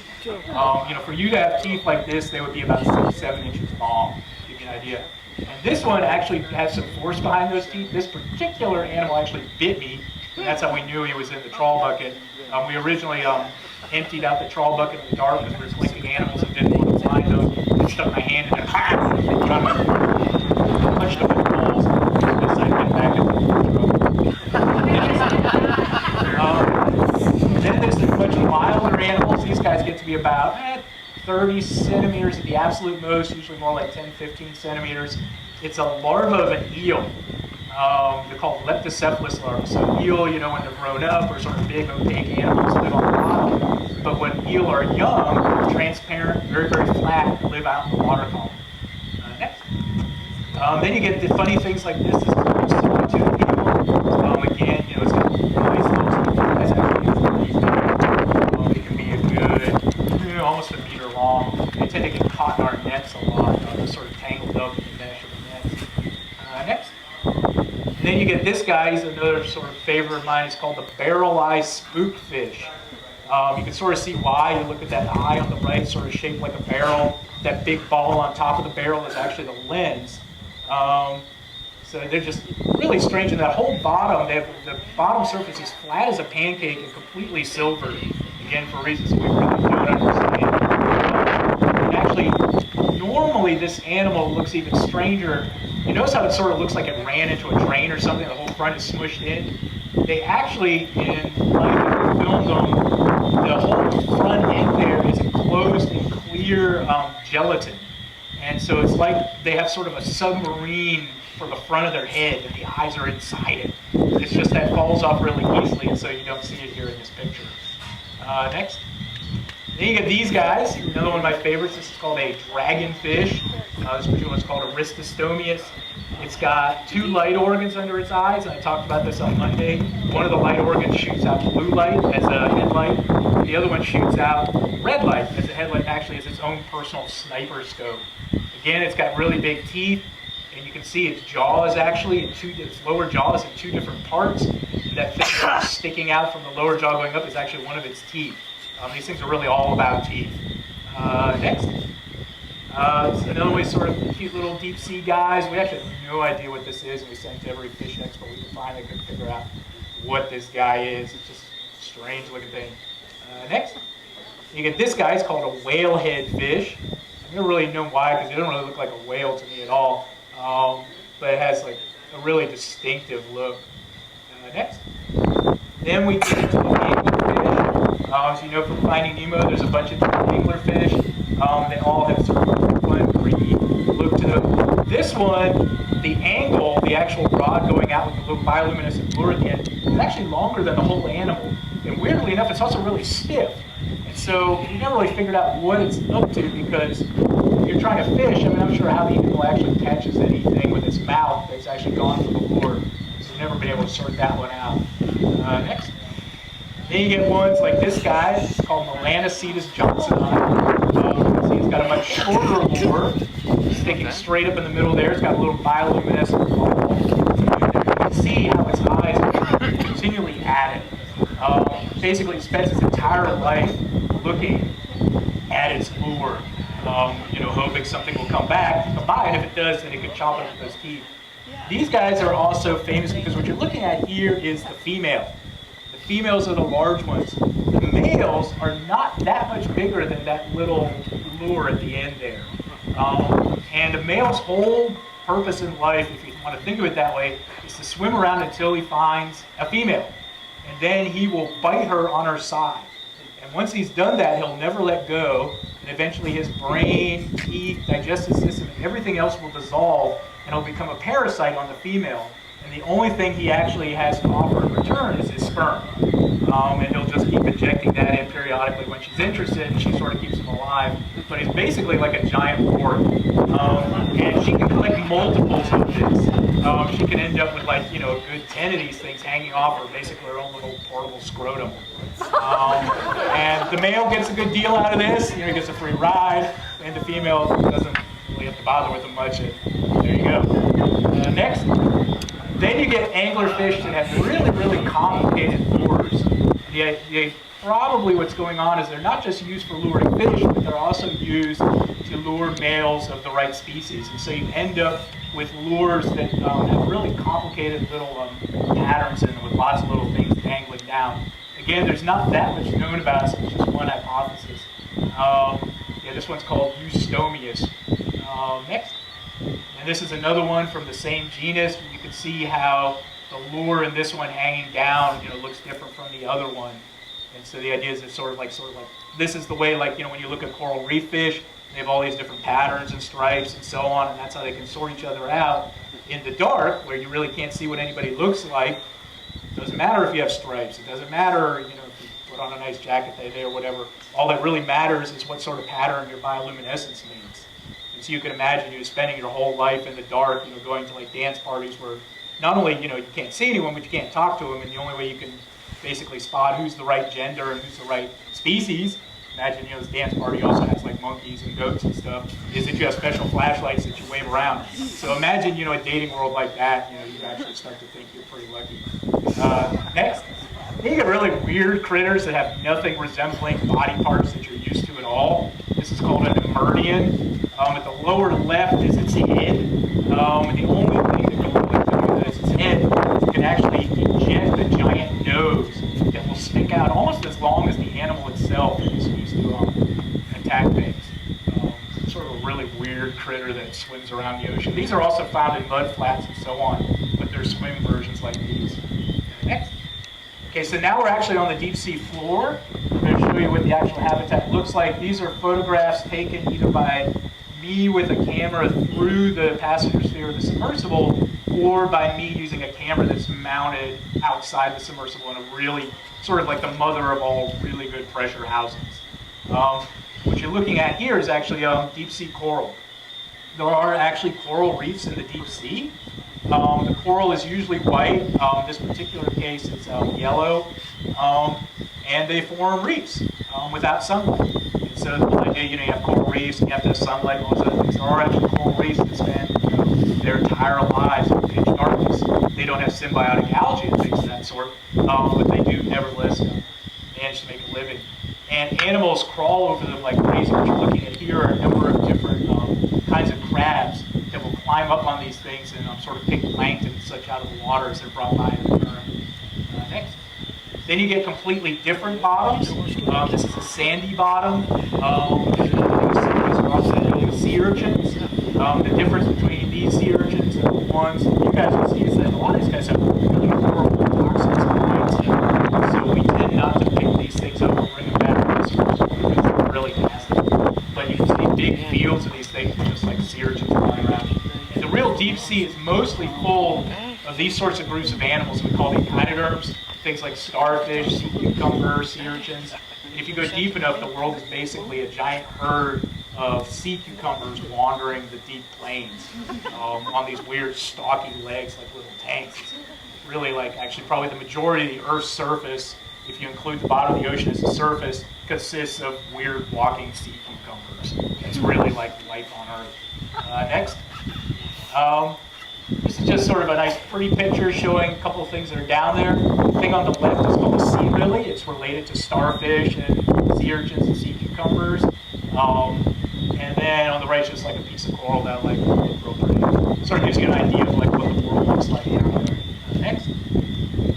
For you to have teeth like this, they would be about 6-7 inches long, to give you an idea. And this one actually has some force behind those teeth. This particular animal actually bit me, and that's how we knew he was in the trawl bucket. We originally emptied out the trawl bucket in the dark because we were collecting animals and didn't want to find them. I stuck my hand in it and punched him in the balls as I went back in the Then there's a bunch of milder animals. These guys get to be about 30 centimeters at the absolute most, usually more like 10-15 centimeters. It's a larva of an eel. They're called leptocephalus larvae. So eel, when they're grown up, are sort of big, opaque animals live on the bottom. But when eel are young, they're transparent, very, very flat, and live out in the water column. Next. Then you get the funny things like this. This is a saw-tooth eel. Again, it's got nice little it's actually it can be a good, almost a meter long. They tend to get caught in our nets a lot. They're sort of tangled up in the mesh of the nets. Next. And then you get this guy. He's another sort of favorite of mine. It's called the barrel-eye spookfish. You can sort of see why. You look at that eye on the right, sort of shaped like a barrel. That big ball on top of the barrel is actually the lens. So they're just really strange. And that whole bottom, the bottom surface is flat as a pancake and completely silvered. Again, for reasons we really don't understand. And actually, normally this animal looks even stranger. You notice how it sort of looks like it ran into a drain or something, the whole front is smushed in? They actually, in life, filmed them, the whole front end there is enclosed in clear gelatin. And so it's like they have sort of a submarine for the front of their head, and the eyes are inside it. It's just that falls off really easily, and so you don't see it here in this picture. Next. Then you get these guys, another one of my favorites. This is called a dragonfish. This particular one's called Aristostomius. It's got two light organs under its eyes, and I talked about this on Monday. One of the light organs shoots out blue light as a headlight. The other one shoots out red light as a headlight, actually as its own personal sniper scope. Again, it's got really big teeth, and you can see its jaw is actually its lower jaw is in two different parts. And that thing sticking out from the lower jaw going up is actually one of its teeth. These things are really all about teeth. Next. This is another way, sort of cute little deep sea guys. We actually have no idea what this is, and we sent it to every fish expert we could find. They couldn't figure out what this guy is. It's just a strange looking thing. Next. You get this guy. It's called a whalehead fish. I don't really know why, because it doesn't really look like a whale to me at all. But it has like a really distinctive look. Next. Then we get into the anglerfish. As you know from Finding Nemo, there's a bunch of different anglerfish. They all have sort of a fun, creepy look to them. This one, the angle, the actual rod going out with the little bioluminescent lure at the end, is actually longer than the whole animal. And weirdly enough, it's also really stiff. And so we never really figured out what it's up to, because if you're trying to fish, I mean, I'm sure how the animal actually catches anything with its mouth that's actually gone for the lure. So we've never been able to sort that one out. Next. Then you get ones like this guy. It's called Melanocetus johnsoni. See, it's got a much shorter lure, sticking straight up in the middle there. It's got a little bioluminescent ball. You can see how its eyes are continually at it. Basically, it spends its entire life looking at its lure, hoping something will come by, and if it does, then it can chop it with those teeth. These guys are also famous because what you're looking at here is the female. The females are the large ones. The males are not that much bigger than that little lure at the end there. And the male's whole purpose in life, if you want to think of it that way, is to swim around until he finds a female. And then he will bite her on her side. And once he's done that, he'll never let go. And eventually his brain, teeth, digestive system, and everything else will dissolve, and he'll become a parasite on the female. And the only thing he actually has to offer in return is his sperm. And he'll just keep injecting that in periodically when she's interested, and she sort of keeps him alive. But he's basically like a giant wart. And she can collect multiples of this. She can end up with like, a good 10 of these things hanging off her, basically her own little portable scrotum. And the male gets a good deal out of this. He gets a free ride, and the female doesn't really have to bother with him much. And there you go. Next. Then you get anglerfish that have really, really complicated lures. Probably what's going on is they're not just used for luring fish, but they're also used to lure males of the right species. And so you end up with lures that have really complicated little patterns in them with lots of little things dangling down. Again, there's not that much known about it, so it's just one hypothesis. This one's called Eustomius. Next. And this is another one from the same genus. You can see how the lure in this one hanging down, looks different from the other one. And so the idea is it's sort of like this is the way, like, when you look at coral reef fish, they have all these different patterns and stripes and so on, and that's how they can sort each other out. In the dark, where you really can't see what anybody looks like, it doesn't matter if you have stripes. It doesn't matter, if you put on a nice jacket that day or whatever. All that really matters is what sort of pattern your bioluminescence means. And so you can imagine you spending your whole life in the dark, going to like dance parties where not only, you can't see anyone, but you can't talk to them, and the only way you can basically spot who's the right gender and who's the right species. Imagine, this dance party also has like monkeys and goats and stuff, is that you have special flashlights that you wave around. So imagine, a dating world like that, you actually start to think you're pretty lucky. Next. Then you get really weird critters that have nothing resembling body parts that you're used to at all. This is called an emerdian. At the lower left is its head. And the only thing that can really do with its head is it can actually eject a giant nose that will stick out almost as long as the animal itself that is used to attack things. Sort of a really weird critter that swims around the ocean. These are also found in mud flats and so on, but they're swim versions like these. Next. Okay, so now we're actually on the deep sea floor. I'm going to show you what the actual habitat looks like. These are photographs taken either by me with a camera through the passenger sphere of the submersible, or by me using a camera that's mounted outside the submersible in a really, sort of like the mother of all really good pressure housings. What you're looking at here is actually deep sea coral. There are actually coral reefs in the deep sea. The coral is usually white. In this particular case, it's yellow. And they form reefs without sunlight. And so the idea, you have coral reefs, and you have to have sunlight and all those other things. There are actually coral reefs that spend their entire lives in pitch darkness. They don't have symbiotic algae and things of that sort, but they do nevertheless manage to make a living. And animals crawl over them like crazy. What you're looking at here are a number of different kinds of crabs that will climb up on these things and sort of pick plankton and such out of the water as they're brought by in the current. Next. Then you get completely different bottoms. This is a sandy bottom. Sea urchins. The difference between these sea urchins and the ones you guys will see is that a lot of these guys have really horrible toxins and points. So we tend not to pick these things up and bring them back to this because they're really nasty. But you can see big fields of these things, just like sea urchins running around. And the real deep sea is mostly full of these sorts of groups of animals we call the echinoderms. Things like starfish, sea cucumbers, sea urchins. And if you go deep enough, the world is basically a giant herd of sea cucumbers wandering the deep plains on these weird stocky legs like little tanks. It's really like actually probably the majority of the Earth's surface, if you include the bottom of the ocean as a surface, consists of weird walking sea cucumbers. It's really like life on Earth. Next. This is just sort of a nice pretty picture showing a couple of things that are down there. The thing on the left is called a sea lily. It's related to starfish and sea urchins and sea cucumbers. And then on the right is just like a piece of coral that like look real pretty. Sort of gives you an idea of like what the world looks like down there. Next.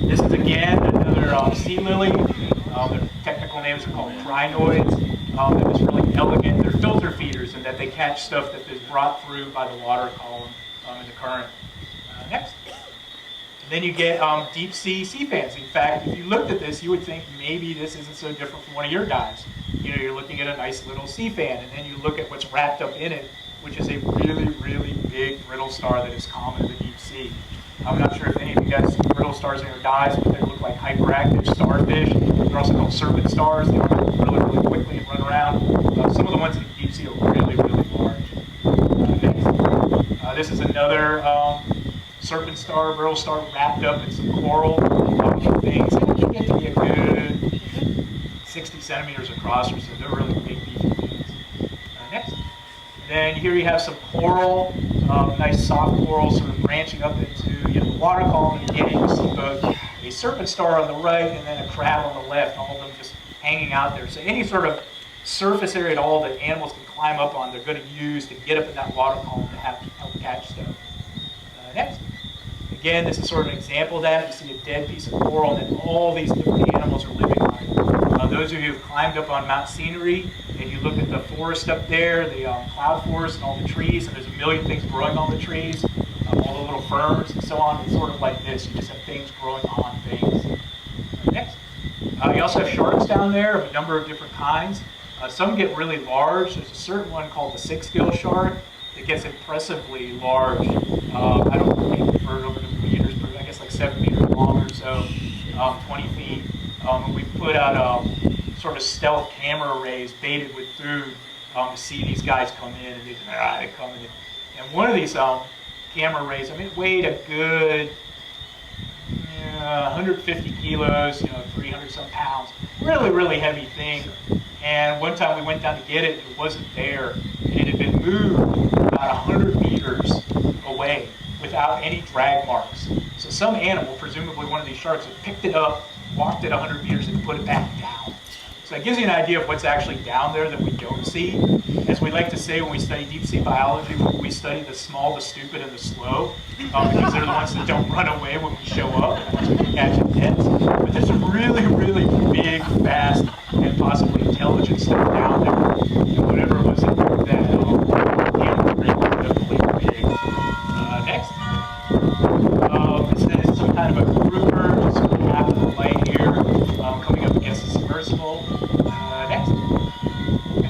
This is again another sea lily. Their technical names are called crinoids. They're just really elegant. They're filter feeders in that they catch stuff that is brought through by the water column in the current. Next. And then you get deep sea fans. In fact, if you looked at this, you would think maybe this isn't so different from one of your guys. You know, you're looking at a nice little sea fan, and then you look at what's wrapped up in it, which is a really, really big brittle star that is common in the deep sea. I'm not sure if any of you guys see brittle stars in your dives, but they look like hyperactive starfish. They're also called serpent stars. They run really, really quickly and run around. Some of the ones in the deep sea are really, really large. Next. This is another serpent star, brittle star wrapped up in some coral things. They can get to be a good 60 centimeters across or so. They're really big, beefy things. Next. And then here you have some coral, nice soft coral sort of branching up into the water column. And again, you see both a serpent star on the right and then a crab on the left, all of them just hanging out there. So any sort of surface area at all that animals can climb up on, they're going to use to get up in that water column to help catch stuff. Next. Again, this is sort of an example of that. You see a dead piece of coral, and then all these different animals are living on it. Those of you who've climbed up on Mount Scenery, and you look at the forest up there, the cloud forest and all the trees, and there's a million things growing on the trees, all the little ferns and so on. It's sort of like this. You just have things growing on things. Next. You also have sharks down there of a number of different kinds. Some get really large. There's a certain one called the six-gill shark that gets impressively large. I don't think for over the meters, but I guess like 7 meters long or so, 20 feet. And we put out sort of stealth camera arrays baited with food to see these guys come in, and they come in. And one of these camera arrays, I mean, it weighed a good 150 kilos, 300 some pounds. Really, really heavy thing. And one time we went down to get it, it wasn't there. And it had been moved about 100 meters away without any drag marks. So some animal, presumably one of these sharks, had picked it up, walked it 100 meters, and put it back down. So that gives you an idea of what's actually down there that we don't see. As we like to say when we study deep sea biology, we study the small, the stupid, and the slow, because they're the ones that don't run away when we show up, and the ones we can catch in nets. But there's some really, really big, fast, and possibly intelligent stuff down there. And whatever was in that camera rig was definitely big. Next. This is some kind of a grouper, just sort of half of the light here, coming up against the submersible. Next.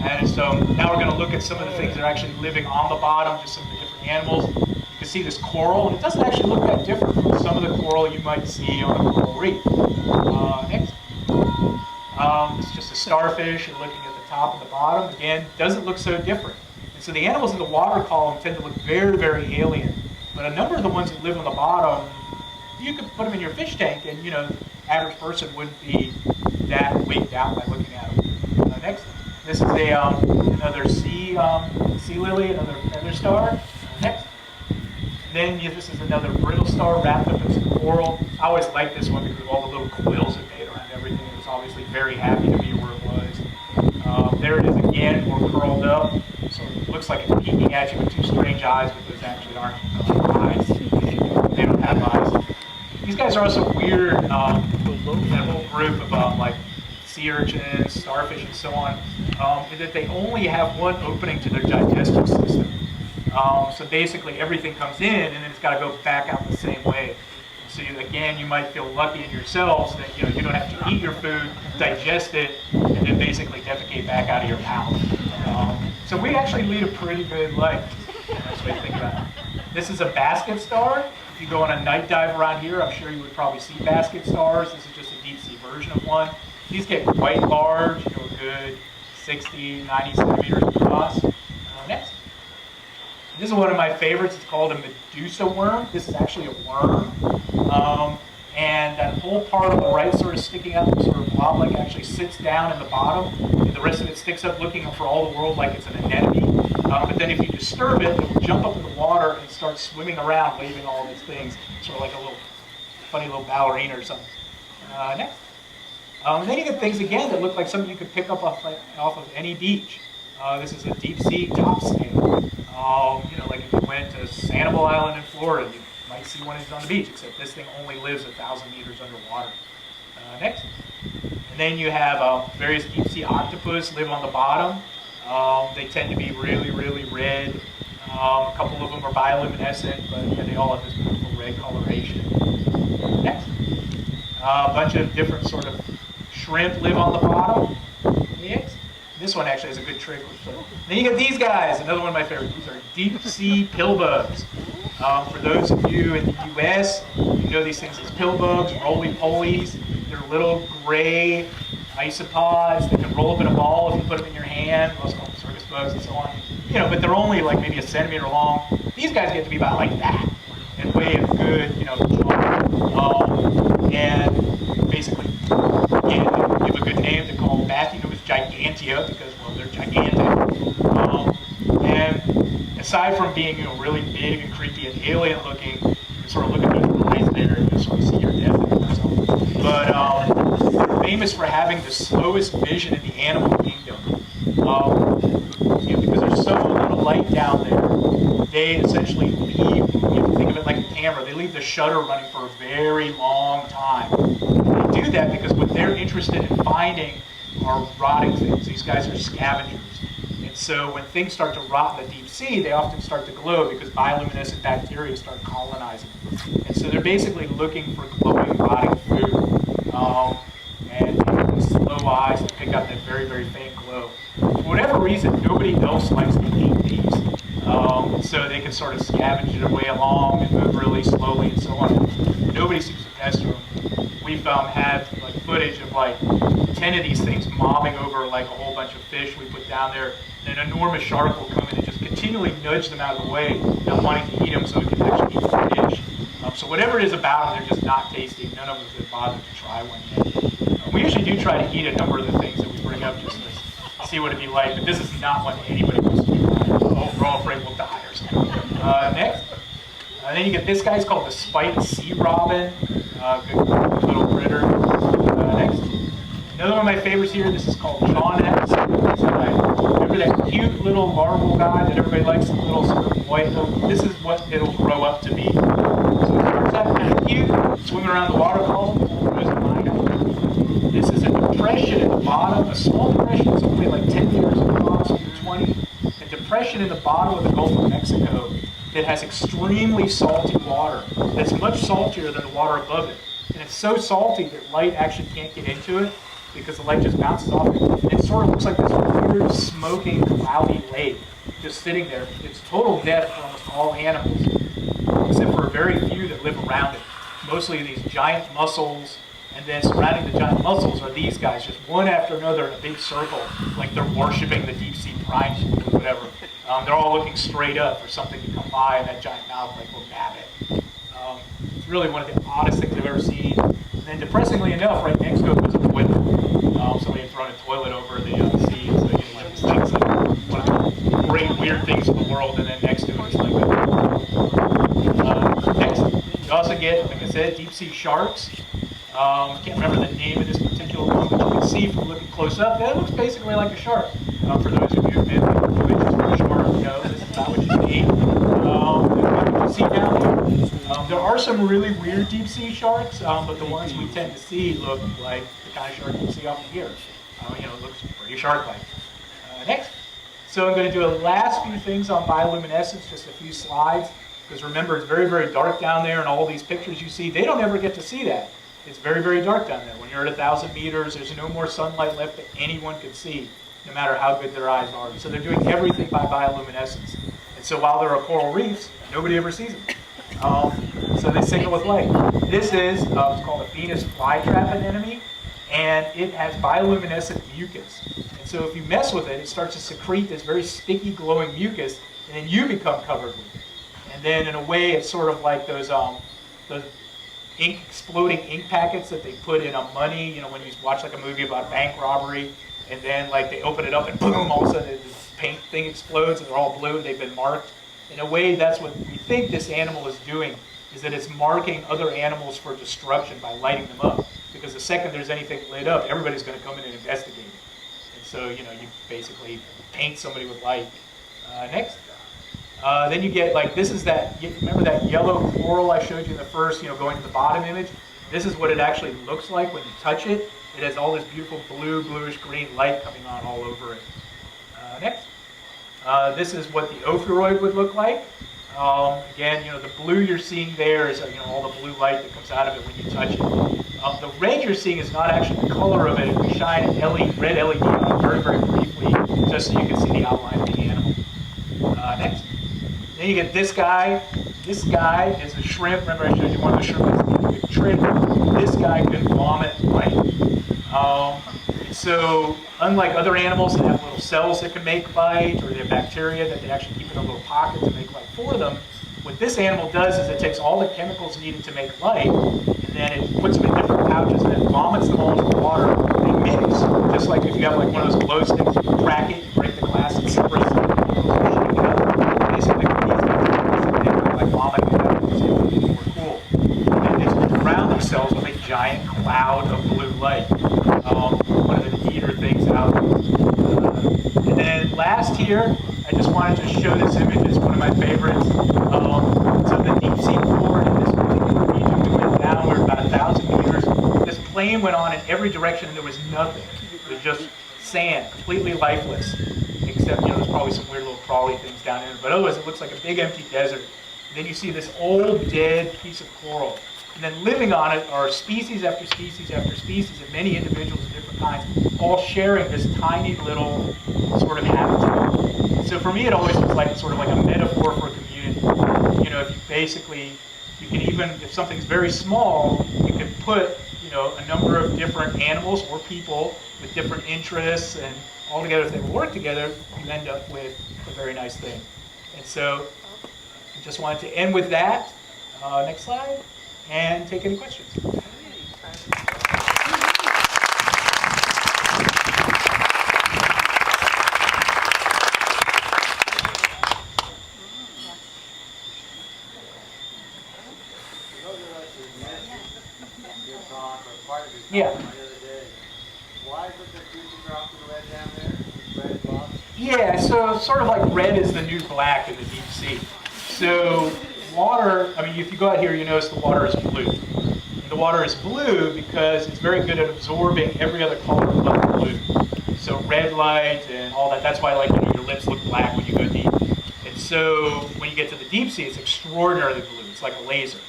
And so now we're going to look at some of the things that are actually living on the bottom, just some of the different animals. You can see this coral, and it doesn't actually look that different from some of the coral you might see on a coral reef. Next. It's just a starfish, and looking at the top and the bottom, again, doesn't look so different. And so the animals in the water column tend to look very, very alien. But a number of the ones that live on the bottom, you could put them in your fish tank, and the average person wouldn't be that wigged out by looking at them. Next. This is another sea lily, another feather star. Next. Then this is another brittle star wrapped up in some coral. I always liked this one because of all the little quills it made around everything. It was obviously very happy to be where it was. there it is again, more curled up. So it looks like it's peeking at you with two strange eyes, but those actually aren't eyes. They don't have eyes. These guys are also weird, that whole group of like sea urchins, starfish, and so on, is that they only have one opening to their digestive system. So basically everything comes in and then it's got to go back out the same way. So again, you might feel lucky in yourselves that you don't have to eat your food, digest it, and then basically defecate back out of your mouth. So we actually lead a pretty good life. That's the way to think about it. This is a basket star. If you go on a night dive around here, I'm sure you would probably see basket stars. This is just a deep sea version of one. These get quite large, a good 60, 90 centimeters across. Next. This is one of my favorites. It's called a Medusa worm. This is actually a worm. And that whole part on the right sort of sticking up, sort of blob-like, actually sits down in the bottom. And the rest of it sticks up looking for all the world like it's an anemone. But then if you disturb it, it will jump up in the water and start swimming around, waving all of its things. Sort of like a little funny little ballerina or something. Next. And then you get things again that look like something you could pick up off of any beach. This is a deep sea top snail. Like if you went to Sanibel Island in Florida, you might see one of these on the beach, except this thing only lives 1,000 meters underwater. Next. And then you have various deep sea octopus live on the bottom. They tend to be really, really red. A couple of them are bioluminescent, but they all have this beautiful red coloration. Next. A bunch of different sort of shrimp live on the bottom. Next. This one actually has a good trick. Then you get these guys, another one of my favorites. These are deep sea pillbugs. For those of you in the US, you know these things as pillbugs, roly-polies. They're little gray isopods that can roll up in a ball if you put them in your hand. Most called circus bugs and so on. But they're only like maybe a centimeter long. These guys get to be about like that and weigh a good, and basically, again, give a good name to call them back. It was Gigantea because, well, they're gigantic. And aside from being, really big and creepy and alien looking, you can sort of look at those eyes there and you sort of see your depth in yourself. But they're famous for having the slowest vision in the animal kingdom. Because there's so little light down there, they essentially leave, think of it like a camera, they leave the shutter running for a very long time. And they do that because what they're interested in finding are rotting things. These guys are scavengers. And so when things start to rot in the deep sea, they often start to glow because bioluminescent bacteria start colonizing them. And so they're basically looking for glowing, rotting food. And slow eyes to pick up that very, very faint glow. For whatever reason, nobody else likes to eat these. So they can sort of scavenge their way along and move really slowly and so on. Nobody seems to pester them. We've had like footage of like 10 of these things mobbing over like a whole bunch of fish we put down there. And an enormous shark will come in and just continually nudge them out of the way, not wanting to eat them so it can actually eat the fish. So whatever it is about them, they're just not tasty. None of them have been bothered to try one yet. We usually do try to eat a number of the things that we bring up just to see what it'd be like, but this is not one anybody wants to try. Oh, we're all afraid we'll die or something. Next. Then you get this guy, it's called the spiked sea robin. Good little critter. Next. Another one of my favorites here, this is called Johnsen. Remember that cute little larval guy that everybody likes, the little sort of white little, this is what it'll grow up to be. So it starts out kind of cute, swimming around the water column. This is a depression at the bottom, a small depression, it's only like 10 meters across, maybe 20. A depression in the bottom of the Gulf of Mexico that has extremely salty water that's much saltier than the water above it. And it's so salty that light actually can't get into it because the light just bounces off it. And it sort of looks like this weird, smoking, cloudy lake just sitting there. It's total death for almost all animals, except for a very few that live around it. Mostly these giant mussels, and then surrounding the giant mussels are these guys, just one after another in a big circle, like they're worshiping the deep sea brine or whatever. They're all looking straight up for something to come by in that giant mouth, like we'll nab it. It's really one of the oddest things I've ever seen. And then depressingly enough, right next to it was a toilet. Somebody had thrown a toilet over the sea, and so these things like one of the great weird things in the world, and then next to it is like that. Next, you also get, like I said, deep sea sharks. I can't remember the name of this particular one, but you can see from looking close up, that looks basically like a shark. For those of you who've been to Voyages for sure, this is not what you see. What you see down here. There are some really weird deep sea sharks, but the ones we tend to see look like the kind of shark you see off of here. It looks pretty shark-like. Next. So I'm going to do a last few things on bioluminescence, just a few slides, because remember it's very, very dark down there, and all these pictures you see, they don't ever get to see that. It's very, very dark down there. When you're at 1,000 meters, there's no more sunlight left that anyone could see, no matter how good their eyes are. So they're doing everything by bioluminescence. And so while there are coral reefs, nobody ever sees them. So they signal with light. This is it's called a Venus flytrap anemone, and it has bioluminescent mucus. And so if you mess with it, it starts to secrete this very sticky, glowing mucus, and then you become covered with it. And then in a way, it's sort of like those exploding ink packets that they put in money, when you watch like a movie about bank robbery, and then like they open it up and boom, all of a sudden the paint thing explodes and they're all blue and they've been marked. In a way, that's what we think this animal is doing, is that it's marking other animals for destruction by lighting them up. Because the second there's anything lit up, everybody's going to come in and investigate it. And so, you basically paint somebody with light. Next. Then you get, this is remember that yellow coral I showed you in the first, going to the bottom image? This is what it actually looks like when you touch it. It has all this beautiful blue, bluish green light coming on all over it. Next. This is what the ophiuroid would look like. Again, the blue you're seeing there is, all the blue light that comes out of it when you touch it. The red you're seeing is not actually the color of it. We shine an red LED on it very, very briefly, just so you can see the outline of the animal. Next. Then you get this guy. This guy is a shrimp. Remember I showed you one of the shrimp with a big trip. This guy can vomit light. So unlike other animals that have little cells that can make light, or they have bacteria that they actually keep in a little pocket to make light for them, what this animal does is it takes all the chemicals needed to make light, and then it puts them in different pouches, and then vomits them all into the water, and it mimics, just like if you have like one of those glow sticks, you crack it, you break the glass, it separates it, basically like vomiting it out, it's even more cool. And they surround themselves with a giant cloud of blue light. One of the neater things out. And then last here, I just wanted to show this image. It's one of my favorites. So the deep sea core in this particular region, we went down, we were about 1,000 meters. This plane went on in every direction and there was nothing. It was just sand, completely lifeless. Except, there's probably some weird little crawly things down there. But otherwise, it looks like a big empty desert. And then you see this old dead piece of coral. And then living on it are species after species after species, and many individuals of different kinds, all sharing this tiny little sort of habitat. So for me, it always looks like sort of like a metaphor for a community. If you basically, you can even, if something's very small, you can put, a number of different animals or people with different interests, and all together, if they work together, you end up with a very nice thing. And so I just wanted to end with that. Next slide. And take any questions. Yeah. Why is it that people drop the red down there? Red box? Yeah, so sort of like red is the new black in the deep sea. So water, if you go out here, you notice the water is blue. And the water is blue because it's very good at absorbing every other color but blue. So red light and all that, that's why your lips look black when you go deep. And so when you get to the deep sea, it's extraordinarily blue. It's like a laser.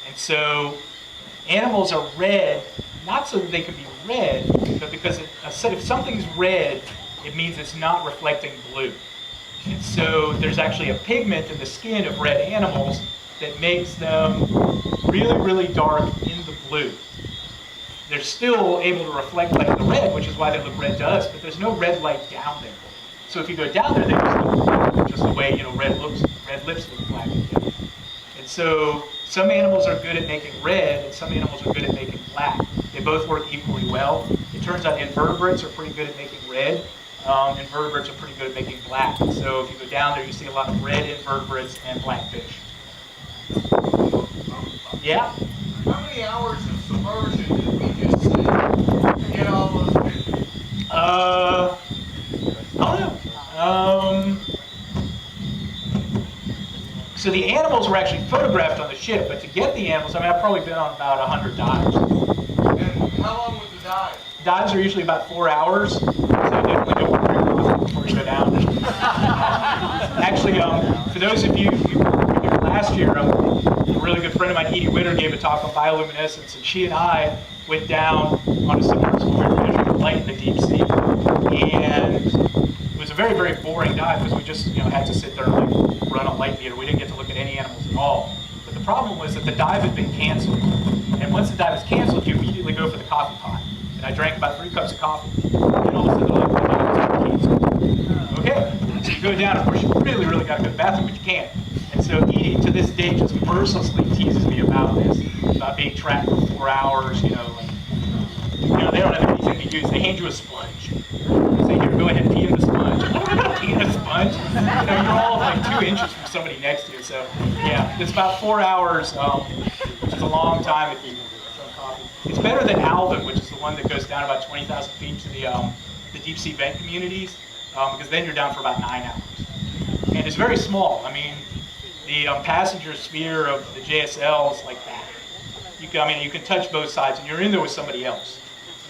And so animals are red, not so that they can be red, but because if something's red, it means it's not reflecting blue. And so there's actually a pigment in the skin of red animals that makes them really, really dark in the blue. They're still able to reflect like the red, which is why they look red to us, but there's no red light down there. So if you go down there, they just look black, just the way red lips look black. And so some animals are good at making red, and some animals are good at making black. They both work equally well. It turns out invertebrates are pretty good at making red. Invertebrates are pretty good at making black. So if you go down there, you see a lot of red invertebrates and black fish. Yeah? How many hours of submersion did we just see to get all those pictures? I don't So the animals were actually photographed on the ship, but to get the animals, I mean, I've probably been on about 100 dives. And how long was the dive? Dives are usually about 4 hours, so definitely don't worry about it before you go down. Actually, for those of you who were here last year, a really good friend of mine, Edie Witter, gave a talk on bioluminescence, and she and I went down on a submersible. We were measuring light in the deep sea, and it was a very, very boring dive because we just, had to sit there and like run a light meter. We didn't get to look at any animals at all. But the problem was that the dive had been canceled, and once the dive is canceled, you immediately go for the coffee pot. And I drank about 3 cups of coffee, and all of a sudden they're like, "Oh, the dive is canceled." Okay, so you go down. Of course, you really, really got to go to the bathroom, but you can't. And so Edie, to this day, just mercilessly teases me about this, about being trapped for 4 hours. They don't have anything to use. They hand you a sponge. They say, "Here, go ahead, pee in the sponge." I'm going to pee in a sponge. You're all like 2 inches from somebody next to you. So yeah, it's about 4 hours, which is a long time if you drink coffee. It's better than Alvin, which is the one that goes down about 20,000 feet to the deep sea vent communities, because then you're down for about 9 hours. And it's very small. I mean, the passenger sphere of the JSL is like that. You can touch both sides, and you're in there with somebody else.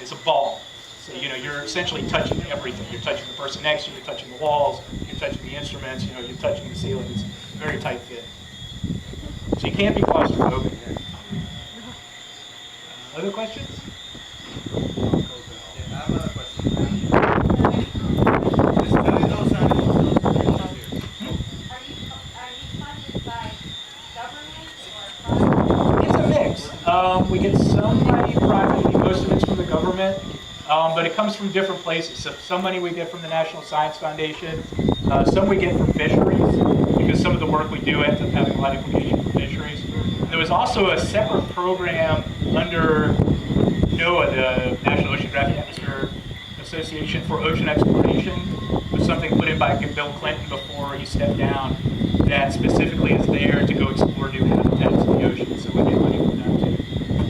It's a ball. So, you're essentially touching everything. You're touching the person next to you, you're touching the walls, you're touching the instruments, you're touching the ceiling. It's very tight fit. So you can't be claustrophobic here. Other questions? Yeah, I have another question. Study those animals here. Are you funded by government or private? It's a mix. We get some money privately, most of it's from the government, but it comes from different places. So some money we get from the National Science Foundation, some we get from fisheries, because some of the work we do ends up having a lot of implications for fisheries. And there was also a separate program under NOAA, the National Oceanographic Atmosphere Association, for ocean exploration. It was something put in by Bill Clinton before he stepped down that specifically is there to go explore new habitats in the ocean. So we get money from that too.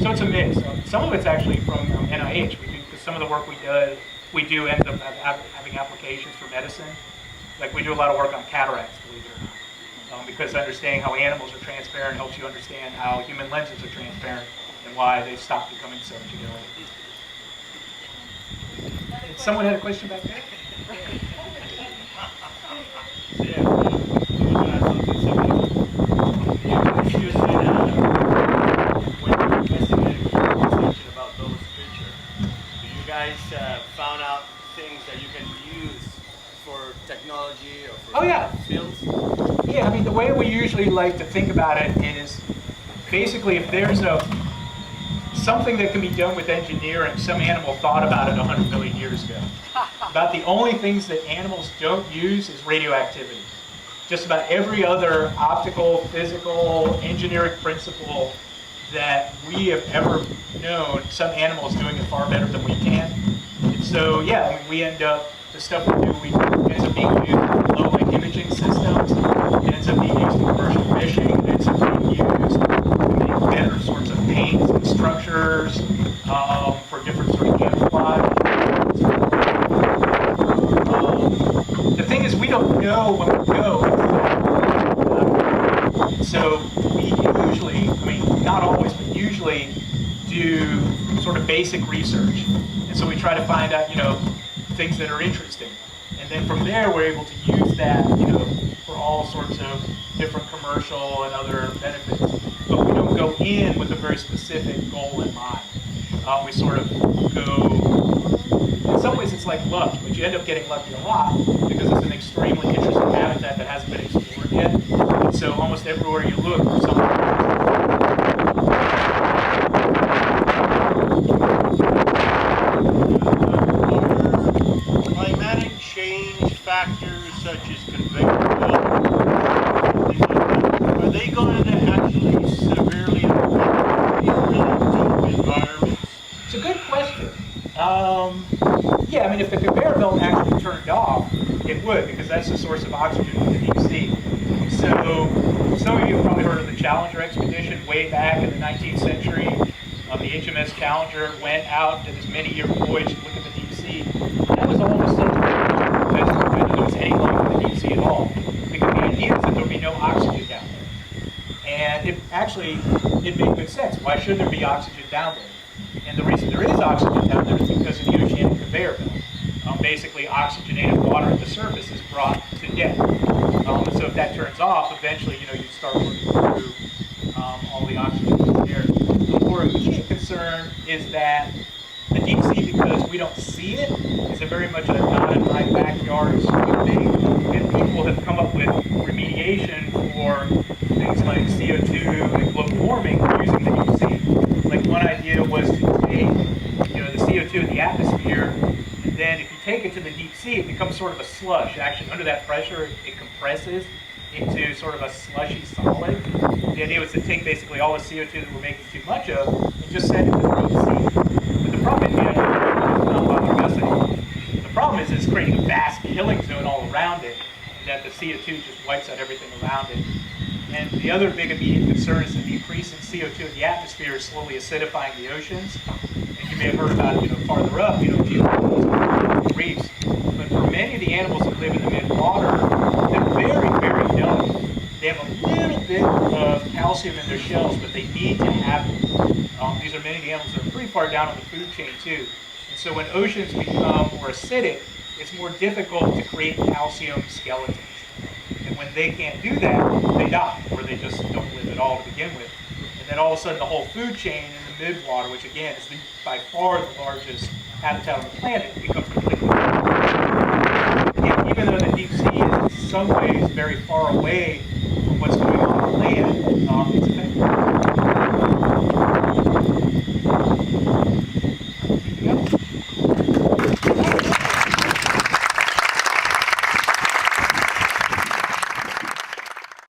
So it's a mix. Some of it's actually from NIH. Because some of the work we do ends up having applications for medicine. Like we do a lot of work on cataracts, believe it or not. Because understanding how animals are transparent helps you understand how human lenses are transparent and why they stopped becoming so much ago. Someone had a question back there? Yeah, looking at something similar. The issues when you're investigating research about those creatures, do you guys found out things that you can use for technology or for fields? Yeah, I mean, the way we usually like to think about it is basically if there's something that can be done with engineering, some animal thought about it 100 million years ago. About the only things that animals don't use is radioactivity. Just about every other optical, physical, engineering principle that we have ever known, some animals doing it far better than we can. And so, yeah, I mean, we end up, the stuff we do, ends up being used in low-light imaging systems. It ends up being used in commercial fishing. It ends up being used to make better sorts of paints and structures for different sort of camouflage. The thing is, we don't know when we go. So we usually, I mean, not always, but usually do sort of basic research. And so we try to find out, things that are interesting. And then from there, we're able to use that, for all sorts of different commercial and other benefits. But we don't go in with a very specific goal in mind. We sort of go, in some ways it's like luck, but you end up getting lucky a lot because it's an extremely interesting habitat that hasn't been explored yet. And so almost everywhere you look for something. Climatic change factors such as conveyor belt, things like that, are they going to actually severely affect these really deep environments? It's a good question. Yeah, I mean, if the conveyor belt actually turned off, it would, because that's the source of oxygen in the deep sea. So, some of you have probably heard of the Challenger expedition way back in the 19th century. The HMS Challenger went out, did this many-year voyage to look at the deep sea. That was almost such a because there was any flowing from the deep sea at all. Because the idea is that there'll be no oxygen down there. And it made good sense. Why should there be oxygen down there? And the reason there is oxygen down there is because of the oceanic conveyor belt. Basically, oxygenated water at the surface is brought to depth. And so if that turns off, eventually, you start working through all the oxygen that's there. The more immediate concern is that the deep sea, because we don't see it, is a very much a not in my backyard sort of thing. And people have come up with remediation for things like CO2 and global warming using the deep sea. Like one idea was to take, the CO2 in the atmosphere, and then if you take it to the deep sea, it becomes sort of a slush. Actually, under that pressure, it compresses into sort of a slushy solid. The idea was to take basically all the CO2 that we're making too much of and just send it to the road sea. But the problem is, the problem is it's creating a vast killing zone all around it, that the CO2 just wipes out everything around it. And the other big immediate concern is that the increase in CO2 in the atmosphere is slowly acidifying the oceans. And you may have heard about it, farther up, reefs. But for many of the animals that live in the mid-water, they're very, very delicate. They have a little bit of calcium in their shells, but they need to have it. These are many of the animals that are pretty far down on the food chain too. And so when oceans become more acidic, it's more difficult to create calcium skeletons. And when they can't do that, they die, or they just don't live at all to begin with. And then all of a sudden the whole food chain in the mid-water, which again is by far the largest habitat on the planet, becomes completely and even though the deep sea is in some ways very far away